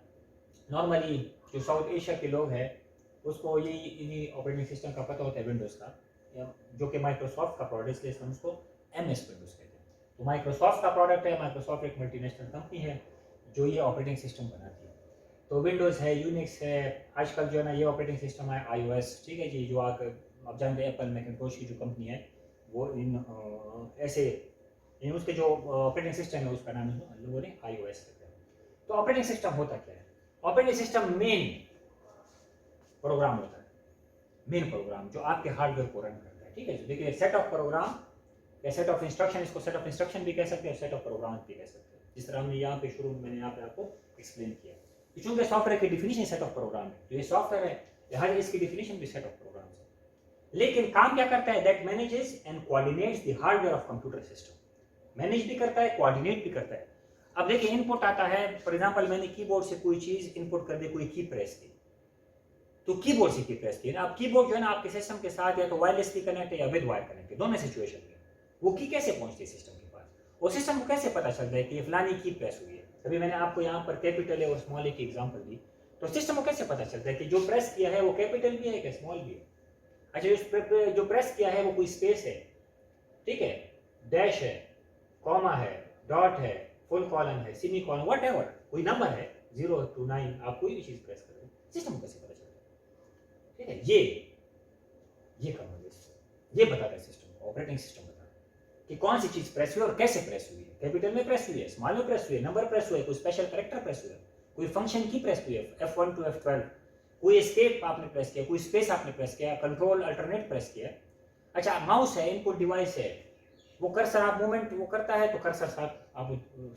नॉर्मली जो साउथ एशिया के लोग हैं उसको यही ऑपरेटिंग सिस्टम का पता होता है, विंडोज़ का, या जो कि माइक्रोसॉफ्ट का प्रोडक्ट है, इसलिए हम उसको MS विंडोज़ कहते हैं। तो माइक्रोसॉफ्ट का प्रोडक्ट है, माइक्रोसॉफ्ट एक मल्टीनेशनल कंपनी है जो ये ऑपरेटिंग सिस्टम बनाती है। तो विंडोज़ है, यूनिक्स है, आजकल जो है ना ये ऑपरेटिंग सिस्टम है iOS, ठीक है जी। जो आप जानते हैं एप्पल मैकिन्टोश की जो कंपनी है वो इन उसके जो ऑपरेटिंग सिस्टम है उसका नाम लोगों ने iOS रखा है। तो ऑपरेटिंग सिस्टम होता क्या है? ऑपरेटिंग सिस्टम मेन प्रोग्राम होता है, मेन प्रोग्राम जो आपके हार्डवेयर को रन करता है, ठीक है। देखिए सेट ऑफ प्रोग्राम या सेट ऑफ इंस्ट्रक्शन, इसको सेट ऑफ इंस्ट्रक्शन भी कह सकते हैं और सेट ऑफ प्रोग्राम भी कह सकते हैं, जिस तरह हमने यहाँ पे शुरू में मैंने यहाँ पे आपको एक्सप्लेन किया। चूंकि सॉफ्टवेयर की डिफिनीशन सेट ऑफ प्रोग्राम है, तो ये सॉफ्टवेयर है, हर इसकी डिफिनीशन भी सेट ऑफ प्रोग्राम है। लेकिन काम क्या करता है? That manages and coordinates the hardware of computer system. Manage भी करता है, कोऑर्डिनेट भी करता है। अब देखिए इनपुट आता है, फॉर एग्जांपल मैंने कीबोर्ड से कोई चीज इनपुट कर दी, कोई की प्रेस की, तो कीबोर्ड से की प्रेस की। अब कीबोर्ड जो है ना आपके सिस्टम के साथ या तो वायरलेसली कनेक्ट है या विद वायर कनेक्ट है, दोनों सिचुएशन में वो की कैसे पहुंचती है सिस्टम के पास, और सिस्टम को कैसे पता चलता है कि फलानी की प्रेस हुई है। अभी मैंने आपको यहाँ पर कैपिटल है और स्मॉल ए की एग्जांपल दी, तो सिस्टम को कैसे पता चलता है कि जो प्रेस किया है वो कैपिटल भी है कि स्मॉल भी है। अच्छा, जो प्रेस किया है वो कोई स्पेस है, ठीक है, डैश है, कॉमा है, डॉट है, फुल कॉलन है, सेमी कॉलन, व्हाटएवर, कोई नंबर है 0 to 9, आप कोई भी चीज प्रेस कर दो, सिस्टम को कैसे पता चलता है? ठीक है, ये कमांड ये बताता है सिस्टम, ऑपरेटिंग सिस्टम बताता है कि कौन सी चीज प्रेस हुई और कैसे प्रेस हुई है। कैपिटल में प्रेस हुई है, स्मॉल में प्रेस हुई है, नंबर प्रेस हुआ है, कोई स्पेशल कैरेक्टर प्रेस हुआ है, कोई फंक्शन की प्रेस हुई है, F1 to F12, कोई एस्केप आपने प्रेस किया, कोई स्पेस आपने प्रेस किया, कंट्रोल अल्टरनेट प्रेस किया। अच्छा, माउस है, इनपुट डिवाइस है, वो कर्सर आप मूवमेंट वो करता है, तो कर्सर साथ आप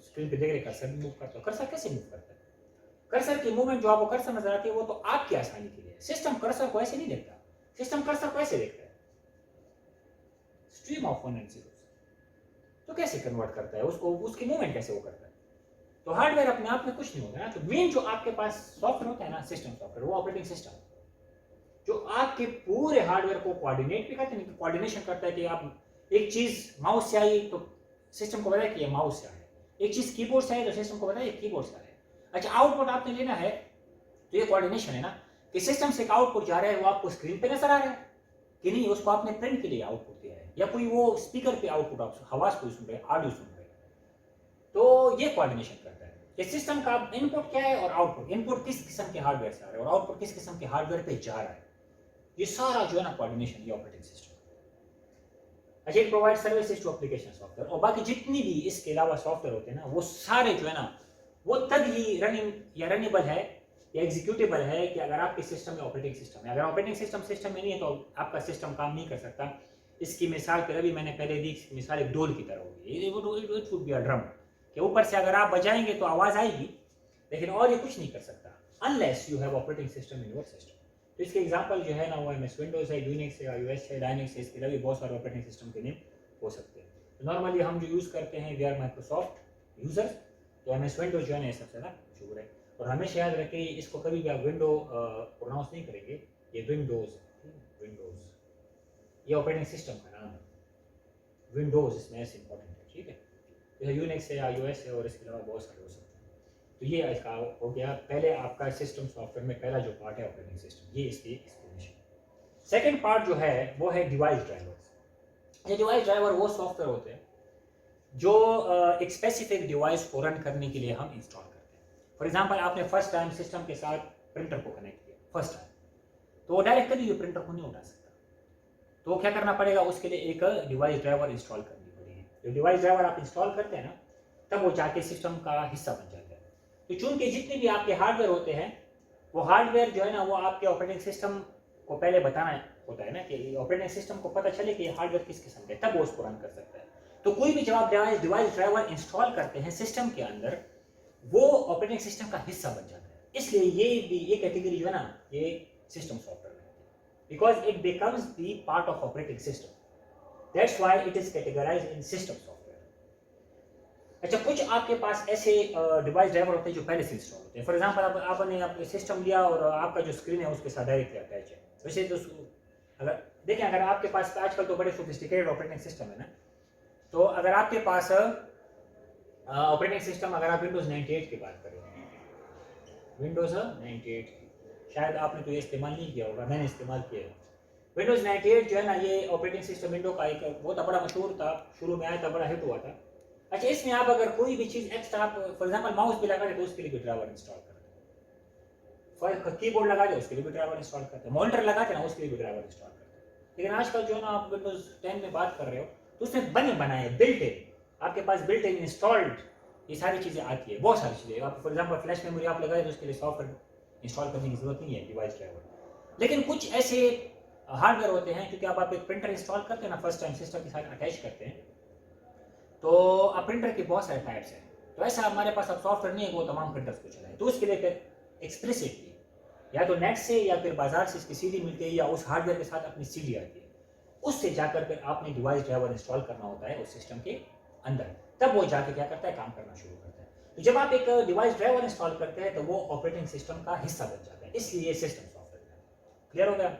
स्क्रीन पे देख रहे कर्सर मूव करता है। कर्सर कैसे मूव करता है? कर्सर की मूवमेंट जो आपको कर्सर नजर आती है वो तो आपकी आसानी के लिए। सिस्टम कर्सर को ऐसे नहीं देखता, सिस्टम कर्सर को ऐसे देखता है, स्ट्रीम ऑफ 1 and 0, तो कैसे कन्वर्ट करता है उसको, उसकी मूवमेंट कैसे वो करता है। तो हार्डवेयर अपने आप में कुछ नहीं होता ना। तो मेन जो आपके पास सॉफ्टवेयर होता है ना, सिस्टम सॉफ्टवेयर, वो ऑपरेटिंग सिस्टम जो आपके पूरे हार्डवेयर को कोऑर्डिनेट भी करते हैं, कोऑर्डिनेशन करता है कि आप एक चीज माउस से आई तो सिस्टम को पता है कि ये माउस से है, एक चीज कीबोर्ड से आई तो सिस्टम को पता है ये कीबोर्ड से है। अच्छा, आउटपुट आपने लेना है तो ये कोऑर्डिनेशन है ना कि सिस्टम से एक आउटपुट जा रहा है, वो आपको स्क्रीन पे नजर आ रहा है कि नहीं, उसको आपने प्रिंट के लिए आउटपुट दिया है, या कोई वो स्पीकर पे आउटपुट आप आवाज कोई सुन रहे हैं, ऑडियो सुन रहे हैं, तो ये कोऑर्डिनेशन करता है कि सिस्टम का इनपुट क्या है और आउटपुट, इनपुट किस किस्म के हार्डवेयर से आ रहा है और आउटपुट किस किस्म के हार्डवेयर पे जा रहा है। ये सारा जो है ना कोऑर्डिनेशन, ये ऑपरेटिंग सिस्टम। अच्छा, it provide services to application software, और बाकी जितनी भी इसके अलावा सॉफ्टवेयर होते हैं ना, वो सारे जो है ना वो तब ही रनिंग या रनेबल है या एग्जीक्यूटेबल है कि अगर आपके सिस्टम में ऑपरेटिंग सिस्टम है। अगर ऑपरेटिंग सिस्टम में नहीं है तो आपका सिस्टम काम नहीं कर सकता। इसकी मिसाल पर अभी मैंने पहले दी मिसाल एक ढोल की तरह होगी, it would be a drum, कि ऊपर से अगर आप बजाएंगे तो आवाज आएगी, लेकिन और ये कुछ नहीं कर सकता unless you have operating system in your system. तो इसके एग्जांपल जो है ना वो MS विंडोज है, यूनिक्स है, iOS है, लाइनक्स है, इसके अलावा बहुत सारे ऑपरेटिंग सिस्टम के नेम हो सकते हैं। तो नॉर्मली हम जो यूज़ करते हैं वी आर माइक्रोसॉफ्ट यूजर्स, तो MS विंडोज जो है ना सबसे ज़्यादा मशहूर है। और हमेशा याद रखें इसको कभी भी आप विंडो प्रोनाउंस नहीं करेंगे, ये विंडोज, विंडोज ये ऑपरेटिंग सिस्टम का नाम है, विंडोज इसमें ऐसे इंपॉर्टेंट है, ठीक है। यह यूनिक्स है, iOS है और इसके अलावा बहुत सारे हो सकते हैं। तो ये इसका हो गया पहले आपका सिस्टम सॉफ्टवेयर में पहला जो पार्ट है ऑपरेटिंग सिस्टम, ये इसकी एक्सप्लेनेशन। सेकंड पार्ट जो है वो है डिवाइस ड्राइवर्स। ये डिवाइस ड्राइवर वो सॉफ्टवेयर होते हैं जो एक स्पेसिफिक डिवाइस को रन करने के लिए हम इंस्टॉल करते हैं। फॉर एग्जांपल आपने फर्स्ट टाइम सिस्टम के साथ प्रिंटर को कनेक्ट किया फर्स्ट टाइम, तो वो डायरेक्ट कभी भी प्रिंटर को नहीं उठा सकता, तो क्या करना पड़ेगा, उसके लिए एक डिवाइस ड्राइवर इंस्टॉल करनी पड़ेगी। जो डिवाइस ड्राइवर आप इंस्टॉल करते हैं ना, तब वो जाके सिस्टम का हिस्सा बन जाता है। तो चूंकि जितने भी आपके हार्डवेयर होते हैं, वो हार्डवेयर जो है ना वो आपके ऑपरेटिंग सिस्टम को पहले बताना होता है ना, कि ऑपरेटिंग सिस्टम को पता चले कि ये हार्डवेयर किस किस्म का है, तब वो उसको रन कर सकता है। तो कोई भी जब आप डिवाइस ड्राइवर इंस्टॉल करते हैं सिस्टम के अंदर, वो ऑपरेटिंग सिस्टम का हिस्सा बन जाता है। इसलिए ये कैटेगरी जो है ना, ये सिस्टम सॉफ्टवेयर में है, because it becomes the part of operating system, that's why it is categorised in system software. अच्छा, कुछ आपके पास ऐसे डिवाइस ड्राइवर होते हैं जो पहले से इंस्टॉल होते हैं। फॉर एग्जांपल आपने सिस्टम लिया और आपका जो स्क्रीन है उसके साथ डायरेक्टली अटैच है। वैसे तो अगर देखें, अगर आपके पास आजकल तो बड़े सोफिस्टिकेटेड ऑपरेटिंग सिस्टम है ना, तो अगर आपके पास ऑपरेटिंग सिस्टम, अगर आप विंडोज 98 की बात करें, विंडोज 98 शायद आपने तो ये इस्तेमाल नहीं किया होगा, मैंने इस्तेमाल किया है। विंडोज 98 जो है ना, ये ऑपरेटिंग सिस्टम विंडो का एक बहुत बड़ा मशहूर था, शुरू में आया था, बड़ा हिट हुआ था। अच्छा, इसमें आप अगर कोई भी चीज़ एक्स्ट्रा, आप फॉर एग्जांपल माउस भी लगा दे तो उसके लिए भी ड्राइवर इंस्टॉल करते हैं, कीबोर्ड लगा दे उसके लिए भी ड्राइवर इंस्टॉल करते हैं, मॉनिटर लगाते हैं ना उसके लिए भी ड्राइवर इंस्टॉल करते हैं। लेकिन आजकल जो है ना, आप विंडोज 10 में बात कर रहे हो तो उसमें बने बनाए बिल्ट इन, आपके पास बिल्ट इन इंस्टॉल्ड ये सारी चीज़ें आती है, बहुत सारी चीज़ें। आप फॉर एग्जाम्पल फ्लैश मेमोरी आप लगाए तो उसके लिए सॉफ्टवेयर इंस्टॉल करने की जरूरत नहीं है, डिवाइस ड्राइवर। लेकिन कुछ ऐसे हार्डवेयर होते हैं, क्योंकि आप एक प्रिंटर इंस्टॉल करते हैं ना, फर्स्ट टाइम सिस्टम के साथ अटैच करते हैं, तो अब प्रिंटर के बहुत सारे टाइप्स हैं। तो ऐसा हमारे पास अब सॉफ्टवेयर नहीं है वो तमाम प्रिंटर्स को चलाए, तो उसके लिए फिर एक्सप्लिसिटली या तो नेट से या फिर बाजार से इसकी सीडी मिलती है, या उस हार्डवेयर के साथ अपनी सीडी आती है, उससे जाकर फिर आपने डिवाइस ड्राइवर इंस्टॉल करना होता है उस सिस्टम के अंदर, तब वो जाके क्या करता है, काम करना शुरू करता है। तो जब आप एक डिवाइस ड्राइवर इंस्टॉल करते हैं तो वो ऑपरेटिंग सिस्टम का हिस्सा बन जाता है, इसलिए सिस्टम सॉफ्टवेयर है। क्लियर हो गया?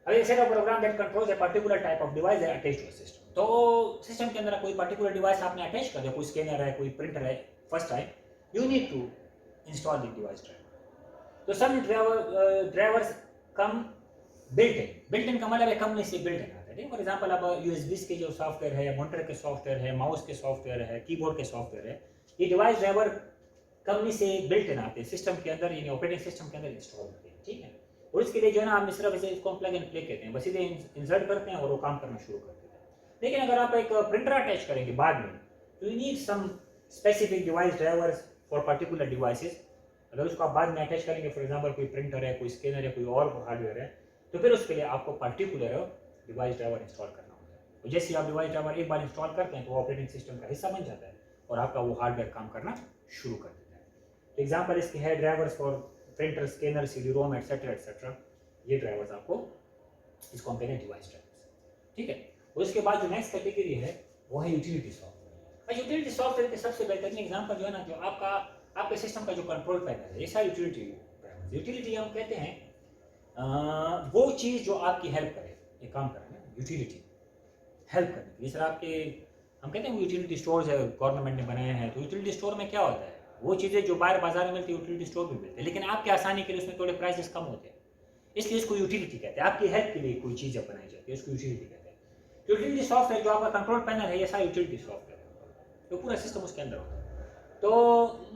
अभी set a program that controls a particular type of device that attached to a system. तो सिस्टम के अंदर कोई पर्टिकुलर डिवाइस आपने अटैच कर दिया, कोई स्कैनर है, कोई प्रिंटर है, first time you need to install the device driver. तो some drivers come built in का मतलब है कंपनी से बिल्ट इन आता है। फॉर एग्जांपल अब यूएसबी के जो सॉफ्टवेयर है, मॉनिटर के सॉफ्टवेयर है, माउस के सॉफ्टवेयर है, कीबोर्ड के सॉफ्टवेयर है, ये डिवाइस ड्राइवर कंपनी से बिल्ट इन आते हैं, सिस्टम के अंदर, यानी ऑपरेटिंग सिस्टम के अंदर इंस्टॉल होते हैं, ठीक है। और इसके लिए जो है ना, हम सिर्फ इसे इसको प्लग एंड प्ले कहते हैं, बस सीधे इंसर्ट करते हैं और वो काम करना शुरू कर देते हैं। लेकिन अगर आप एक प्रिंटर अटैच करेंगे बाद में, तो you need some specific device drivers for particular devices. अगर उसको आप बाद में अटैच करेंगे, फॉर एग्जांपल कोई प्रिंटर है, कोई स्कैनर है, कोई और हार्डवेयर है, तो फिर उसके लिए आपको पर्टिकुलर डिवाइस ड्राइवर इंस्टॉल करना होता है। तो जैसे आप डिवाइस ड्राइवर एक बार इंस्टॉल करते हैं तो वो ऑपरेटिंग सिस्टम का हिस्सा बन जाता है और आपका वो हार्डवेयर काम करना शुरू कर देता है। तो एग्जाम्पल इसके है drivers for printer, scanner, CD ROM etcetera etcetera, ये ड्राइवर्स आपको इसको हम कहते हैं डिवाइस ड्राइवर्स, ठीक है। और उसके बाद जो नेक्स्ट कैटेगरी है वो है यूटिलिटी सॉफ्टवेयर। यूटिलिटी सॉफ्टवेयर के सबसे बेहतरीन एग्जाम्पल जो है ना, जो आपके सिस्टम का जो कंट्रोल पैनल है, ये सारी यूटिलिटी हम कहते हैं वो चीज़ जो आपकी हेल्प करे, ये काम करे ना, यूटिलिटी हेल्प करने की। जैसे आपके हम कहते हैं यूटिलिटी स्टोर्स है, गवर्नमेंट ने बनाए हैं, तो यूटिलिटी स्टोर में क्या होता है, वो चीज़ें जो बाहर बाजार में मिलती है यूटिलिटी स्टोर में मिलती है, लेकिन आपके आसानी के लिए उसमें थोड़े प्राइसेस कम होते हैं, इसलिए इसको यूटिलिटी कहते हैं। आपकी हेल्प के लिए कोई चीज़ बनाई जाती है, इसको यूटिलिटी कहते हैं। यूटिलिटी सॉफ्टवेयर जो आपका कंट्रोल पैनल है, ये सारा यूटिलिटी सॉफ्टवेयर है, तो पूरा सिस्टम उसके अंदर होता है। तो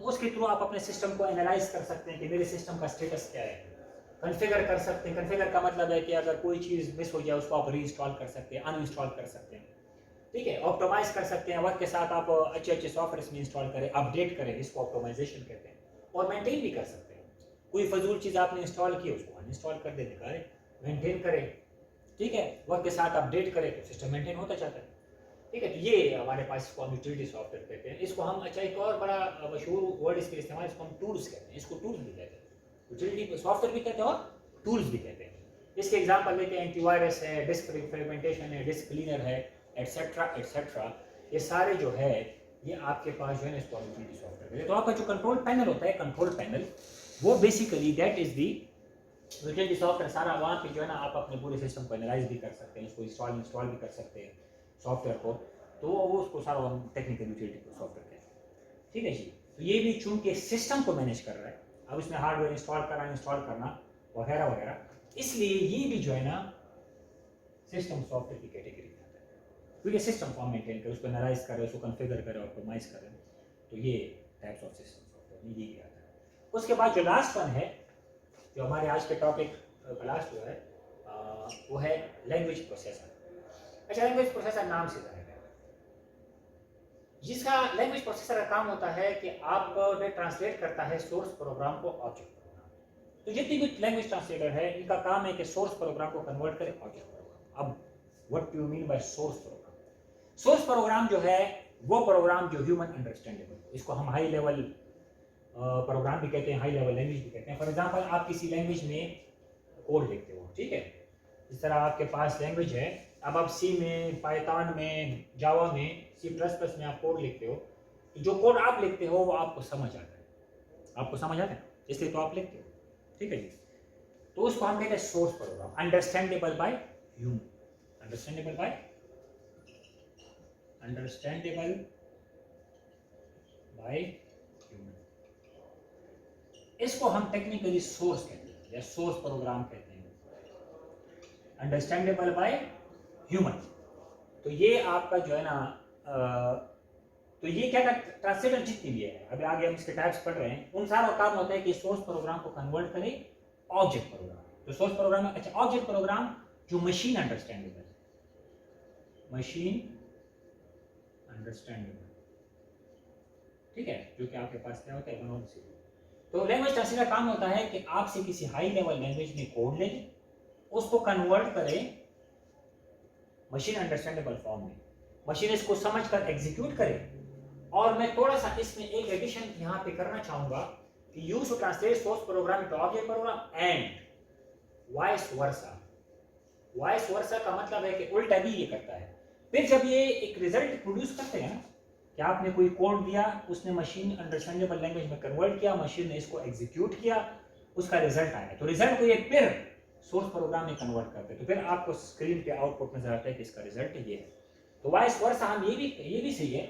उसके थ्रू आप अपने सिस्टम को एनालाइज कर सकते हैं कि मेरे सिस्टम का स्टेटस क्या है, कॉन्फ़िगर कर सकते हैं। कॉन्फ़िगर का मतलब है कि अगर कोई चीज़ मिस हो जाए उसको आप रीइंस्टॉल कर सकते हैं, अनइंस्टॉल कर सकते हैं, ठीक है। ऑप्टिमाइज कर सकते हैं, वक्त के साथ आप अच्छे अच्छे सॉफ्टवेयर इसमें इंस्टॉल करें, अपडेट करें, इसको ऑप्टिमाइजेशन कहते हैं। और मेंटेन भी कर सकते हैं, कोई फजूल चीज़ आपने इंस्टॉल की उसको अनइंस्टॉल कर देने का, मेंटेन करें, ठीक है। वक्त के साथ अपडेट करें तो सिस्टम मेंटेन होता जाता है, ठीक है। तो ये हमारे पास इसको हम यूटिलिटी सॉफ्टवेयर कहते हैं। इसको हम, अच्छा एक और बड़ा मशहूर वर्ड इसके इस्तेमाल, इसको हम टूल्स कहते हैं, इसको टूल्स भी कहते हैं, यूटिलिटी सॉफ्टवेयर भी कहते हैं और टूल्स भी कहते हैं। इसके एग्जांपल लेते हैं, एंटीवायरस है, डिस्क फ्रेगमेंटेशन है, डिस्क क्लीनर है, एटसेट्रा एटसेट्रा, ये सारे जो है ये आपके पास जो है ना, इसको हम यूटिलिटी सॉफ्टवेयर कहते हैं। तो आपका जो कंट्रोल पैनल होता है, कंट्रोल पैनल, वो basically that is the utility software. सारा वहाँ पे जो है ना, आप अपने पूरे सिस्टम को एनालाइज भी कर सकते हैं, उसको इंस्टॉल भी कर सकते हैं सॉफ्टवेयर को, तो वो उसको सारा हम टेक्निकल यूटिलिटी सॉफ्टवेयर कहते हैं, ठीक है जी। तो ये भी चूंकि सिस्टम को मैनेज कर रहा है, अब इसमें हार्डवेयर इंस्टॉल करना वगैरह वगैरह, इसलिए ये भी जो है ना सिस्टम सॉफ्टवेयर की कैटेगरी में आता है, क्योंकि सिस्टम को हम मेंटेन करें, उसको एनालाइज करें, उसको कॉन्फ़िगर करें, ऑप्टिमाइज करें, तो ये टाइप्स ऑफ सिस्टम सॉफ्टवेयर में ये आता है। उसके बाद जो लास्ट वन है, जो हमारे आज के टॉपिक का लास्ट जो है वो है लैंग्वेज प्रोसेसर। अच्छा, लैंग्वेज प्रोसेसर नाम से जाएगा, जिसका लैंग्वेज प्रोसेसर का काम होता है कि आपको ट्रांसलेट करता है सोर्स प्रोग्राम को ऑब्जेक्ट प्रोग्राम। तो जितनी भी लैंग्वेज ट्रांसलेटर है इनका काम है कि सोर्स प्रोग्राम को कन्वर्ट करे ऑब्जेक्ट प्रोग्राम। अब what do you mean by source program? Source program जो है वो प्रोग्राम जो ह्यूमन अंडरस्टैंडेबल, इसको हम हाई लेवल प्रोग्राम भी कहते हैं, हाई लेवल लैंग्वेज भी कहते हैं। फॉर एग्जांपल आप किसी लैंग्वेज में कोड लिखते हो, ठीक है, इस तरह आपके पास लैंग्वेज है, अब आप सी में, पाइथन में, जावा में, सी प्लस प्लस में आप कोड लिखते हो, तो जो कोड आप लिखते हो वो आपको समझ आता है, आपको समझ आता है, इसलिए तो आप लिखते हो, ठीक है जी। तो उसको हम कहते हैं source program, understandable by human, understandable by human. इसको हम टेक्निकली सोर्स कहते हैं या सोर्स प्रोग्राम कहते हैं, अंडरस्टैंडेबल बाय ह्यूमन। तो ये आपका जो है ना तो ये क्या कर ट्रांसलेटर जितनी भी है, अभी आगे हम इसके टाइप्स पढ़ रहे हैं, उन सारा काम होता है कि सोर्स प्रोग्राम को कन्वर्ट करे ऑब्जेक्ट प्रोग्राम। तो सोर्स प्रोग्राम, अच्छा ऑब्जेक्ट प्रोग्राम जो मशीन अंडरस्टैंडेबल, मशीन अंडरस्टैंडेबल, ठीक है, जो कि आपके पास क्या होता है वन से। तो लैंग्वेज ट्रांसलेटर काम होता है कि आपसे किसी हाई लेवल लैंग्वेज में कोड ले, उसको कन्वर्ट करे मशीन अंडरस्टैंडेबल फॉर्म में, मशीन इसको समझकर एग्जीक्यूट करे। और मैं थोड़ा सा इसमें एक एडिशन यहाँ पे करना चाहूंगा कि use to translate source program to object program and vice versa. Vice versa का मतलब है कि उल्टा भी ये करता है। फिर जब ये एक रिजल्ट प्रोड्यूस करते हैं ना, कि आपने कोई कोड दिया, उसने मशीन अंडरस्टैंडेबल लैंग्वेज में कन्वर्ट किया, मशीन ने इसको एग्जीक्यूट किया, उसका रिजल्ट आया, तो रिजल्ट को ये फिर सोर्स प्रोग्राम में कन्वर्ट करते हैं, तो फिर आपको स्क्रीन पे आउटपुट नजर आता है कि इसका रिजल्ट ये है। तो वाइस वर्सा हम ये भी सही है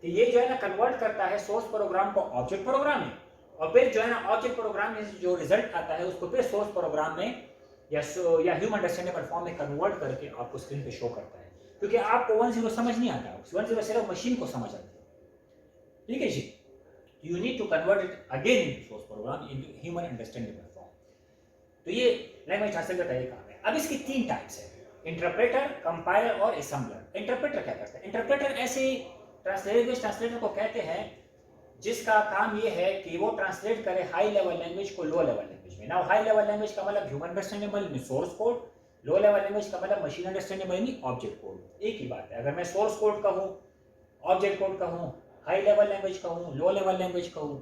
कि ये जो है ना कन्वर्ट करता है सोर्स प्रोग्राम को ऑब्जेक्ट प्रोग्राम में, और फिर जो है ना ऑब्जेक्ट प्रोग्राम में जो रिजल्ट आता है उसको फिर सोर्स प्रोग्राम में या ह्यूमन अंडरस्टैंडेबल फॉर्म में कन्वर्ट करके आपको स्क्रीन पे शो करता है। क्योंकि आपको 1-0 समझ नहीं आता, 1-0 सिर्फ मशीन को समझ आती है, ठीक है जी। You need to convert it again into source program into human understandable form. तो ये लैंग्वेज ट्रांसलेटर का ये काम है। अब इसकी 3 टाइप्स है, इंटरप्रेटर, कंपाइलर और असेंबलर। इंटरप्रेटर क्या करता है? इंटरप्रेटर ऐसे ट्रांसलेटर को कहते हैं जिसका काम ये है कि वो ट्रांसलेट करे हाई लेवल लैंग्वेज को लो लेवल लैंग्वेज में। नाउ हाई लेवल लैंग्वेज का मतलब ह्यूमन अंडरस्टैंडेबल में source code, low level language का मतलब मशीन अंडरस्टैंडेबल में ऑब्जेक्ट कोड। एक ही बात है, अगर मैं सोर्स कोड कहूँ, ऑब्जेक्ट कोड कहूँ, हाई लेवल लैंग्वेज कहूँ, लो लेवल लैंग्वेज कहूँ,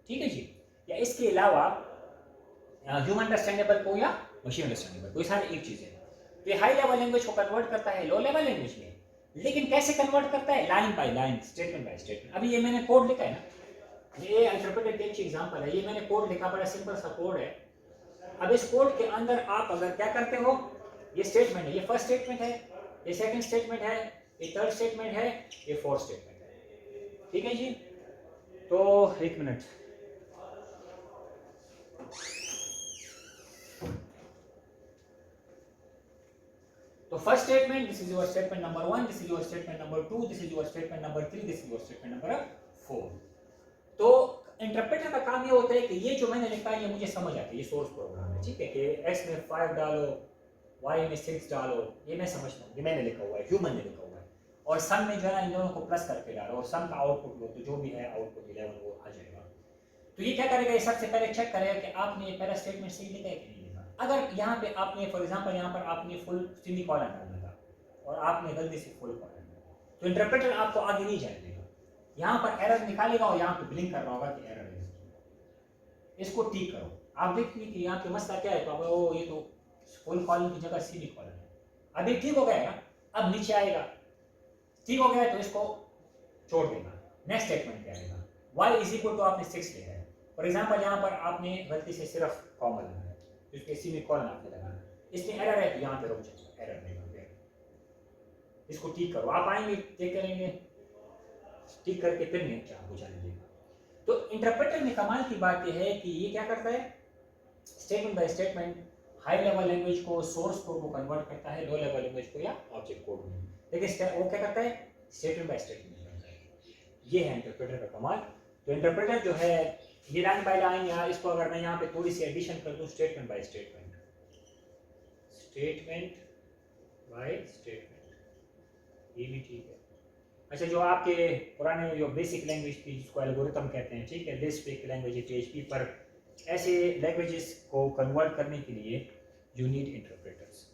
ठीक है जी। या इसके अलावा ह्यूमन अंडरस्टैंडेबल को या मशीन अंडरस्टैंडेबल को, ये सारी एक चीज है। तो ये हाई लेवल लैंग्वेज को कन्वर्ट करता है लो लेवल लैंग्वेज में, लेकिन कैसे कन्वर्ट करता है? Line by line, statement by statement. अभी ये मैंने कोड लिखा है ना, ये इंटरप्रेटर की अच्छी एग्जांपल है, ये मैंने कोड लिखा, बड़ा सिंपल सा कोड है। अब इस कोड के अंदर आप अगर क्या करते हो, ये स्टेटमेंट है, ये फर्स्ट स्टेटमेंट है, ये सेकंड स्टेटमेंट है, ये थर्ड स्टेटमेंट है, ये फोर्थ स्टेटमेंट है, ठीक है जी। तो एक मिनट, तो first statement, this is your statement number 1, this is your statement number 2, this is your statement number 3, this is your statement number 4। तो इंटरप्रेटर का काम ये होता है कि ये जो मैंने लिखा है ये मुझे समझ आता है, ये सोर्स प्रोग्राम है, ठीक है, कि x में 5 डालो, y में 6 डालो, ये मैं समझता हूँ, ये मैंने लिखा हुआ है, ह्यूमन ने लिखा हुआ है, और सम में जो है इन दोनों को प्लस करके डालो और सम का आउटपुट लो, तो जो भी है आउटपुट 11 वो आ जाएगा। तो ये क्या करेगा, ये सबसे पहले चेक करेगा कि आपने पहला स्टेटमेंट सही लिखा है कि नहीं लिखा। अगर यहाँ पे आपने फॉर एग्जांपल यहाँ पर आपने फुल सेमीकोलन डालना था और आपने गलती से फुल कॉलन डाला, तो इंटरप्रेटर आपको आगे नहीं जाने देगा, यहाँ पर एरर निकालेगा और यहाँ पे ब्लिंक कर रहा होगा कि एरर है, इसको ठीक करो। आप देखिए कि यहाँ पे मसला क्या है, तो वो ये तो फुल कॉलन की जगह सेमी कॉलन है, अभी ठीक हो गया ना, अब नीचे आएगा, ठीक हो गया तो इसको छोड़ देगा। नेक्स्ट स्टेटमेंट क्या आएगा, y इज इक्वल टू आपने 6 लिखा है, फॉर एग्जांपल यहाँ पर आपने गलती से सिर्फ कॉमा लगाया, तो इसके सेमी कॉलन आपने लगाना, इसमें एरर है तो यहाँ पे रुक जाएगा, एरर देगा, इसको ठीक करो। आप आएंगे चेक करेंगे, ठीक करके फिर नहीं आपको जाने देगा। तो इंटरप्रेटर में कमाल की बात यह है कि ये क्या करता है, statement by statement high level language को सोर्स कोड को कन्वर्ट करता है लो लेवल लैंग्वेज को या ऑब्जेक्ट कोड में, लेकिन वो क्या करता है, स्टेटमेंट बाय स्टेटमेंट करता है। ये है इंटरप्रेटर का कमाल। तो इंटरप्रेटर जो है ये लाइन बाय लाइन, या इसको अगर मैं यहाँ पे थोड़ी सी एडिशन कर दूं, statement by statement, statement by statement, ये भी ठीक है, अच्छा, जो आपके पुराने जो बेसिक लैंग्वेज थी जिसको एल्गोरिथम कहते हैं, ठीक है, दिस स्पेक लैंग्वेज है PHP पर, ऐसे लैंग्वेजेस को कन्वर्ट करने के लिए यू नीड इंटरप्रेटर्स,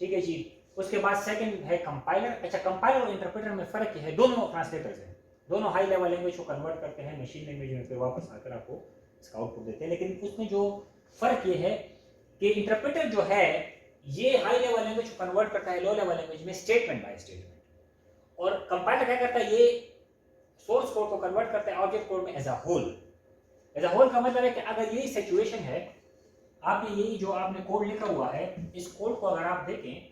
ठीक है जी। उसके बाद सेकंड है कंपाइलर। अच्छा, कंपाइलर और इंटरप्रेटर में फ़र्क है, दोनों ट्रांसलेटर्स हैं, दोनों हाई लेवल लैंग्वेज को कन्वर्ट करते हैं मशीन लैंग्वेज में, फिर वापस आकर आपको इसका आउटपुट देते हैं। लेकिन उसमें जो फ़र्क ये है कि इंटरप्रेटर जो है ये हाई लेवल लैंग्वेज को कन्वर्ट करता है लो लेवल लैंग्वेज में स्टेटमेंट बाय स्टेटमेंट, और कंपाइलर क्या करता है, ये सोर्स कोड को कन्वर्ट करता है ऑब्जेक्ट कोड में as a whole. As a whole का मतलब है कि अगर यही सिचुएशन है, आपने यही जो आपने कोड लिखा हुआ है, इस कोड को अगर आप देखें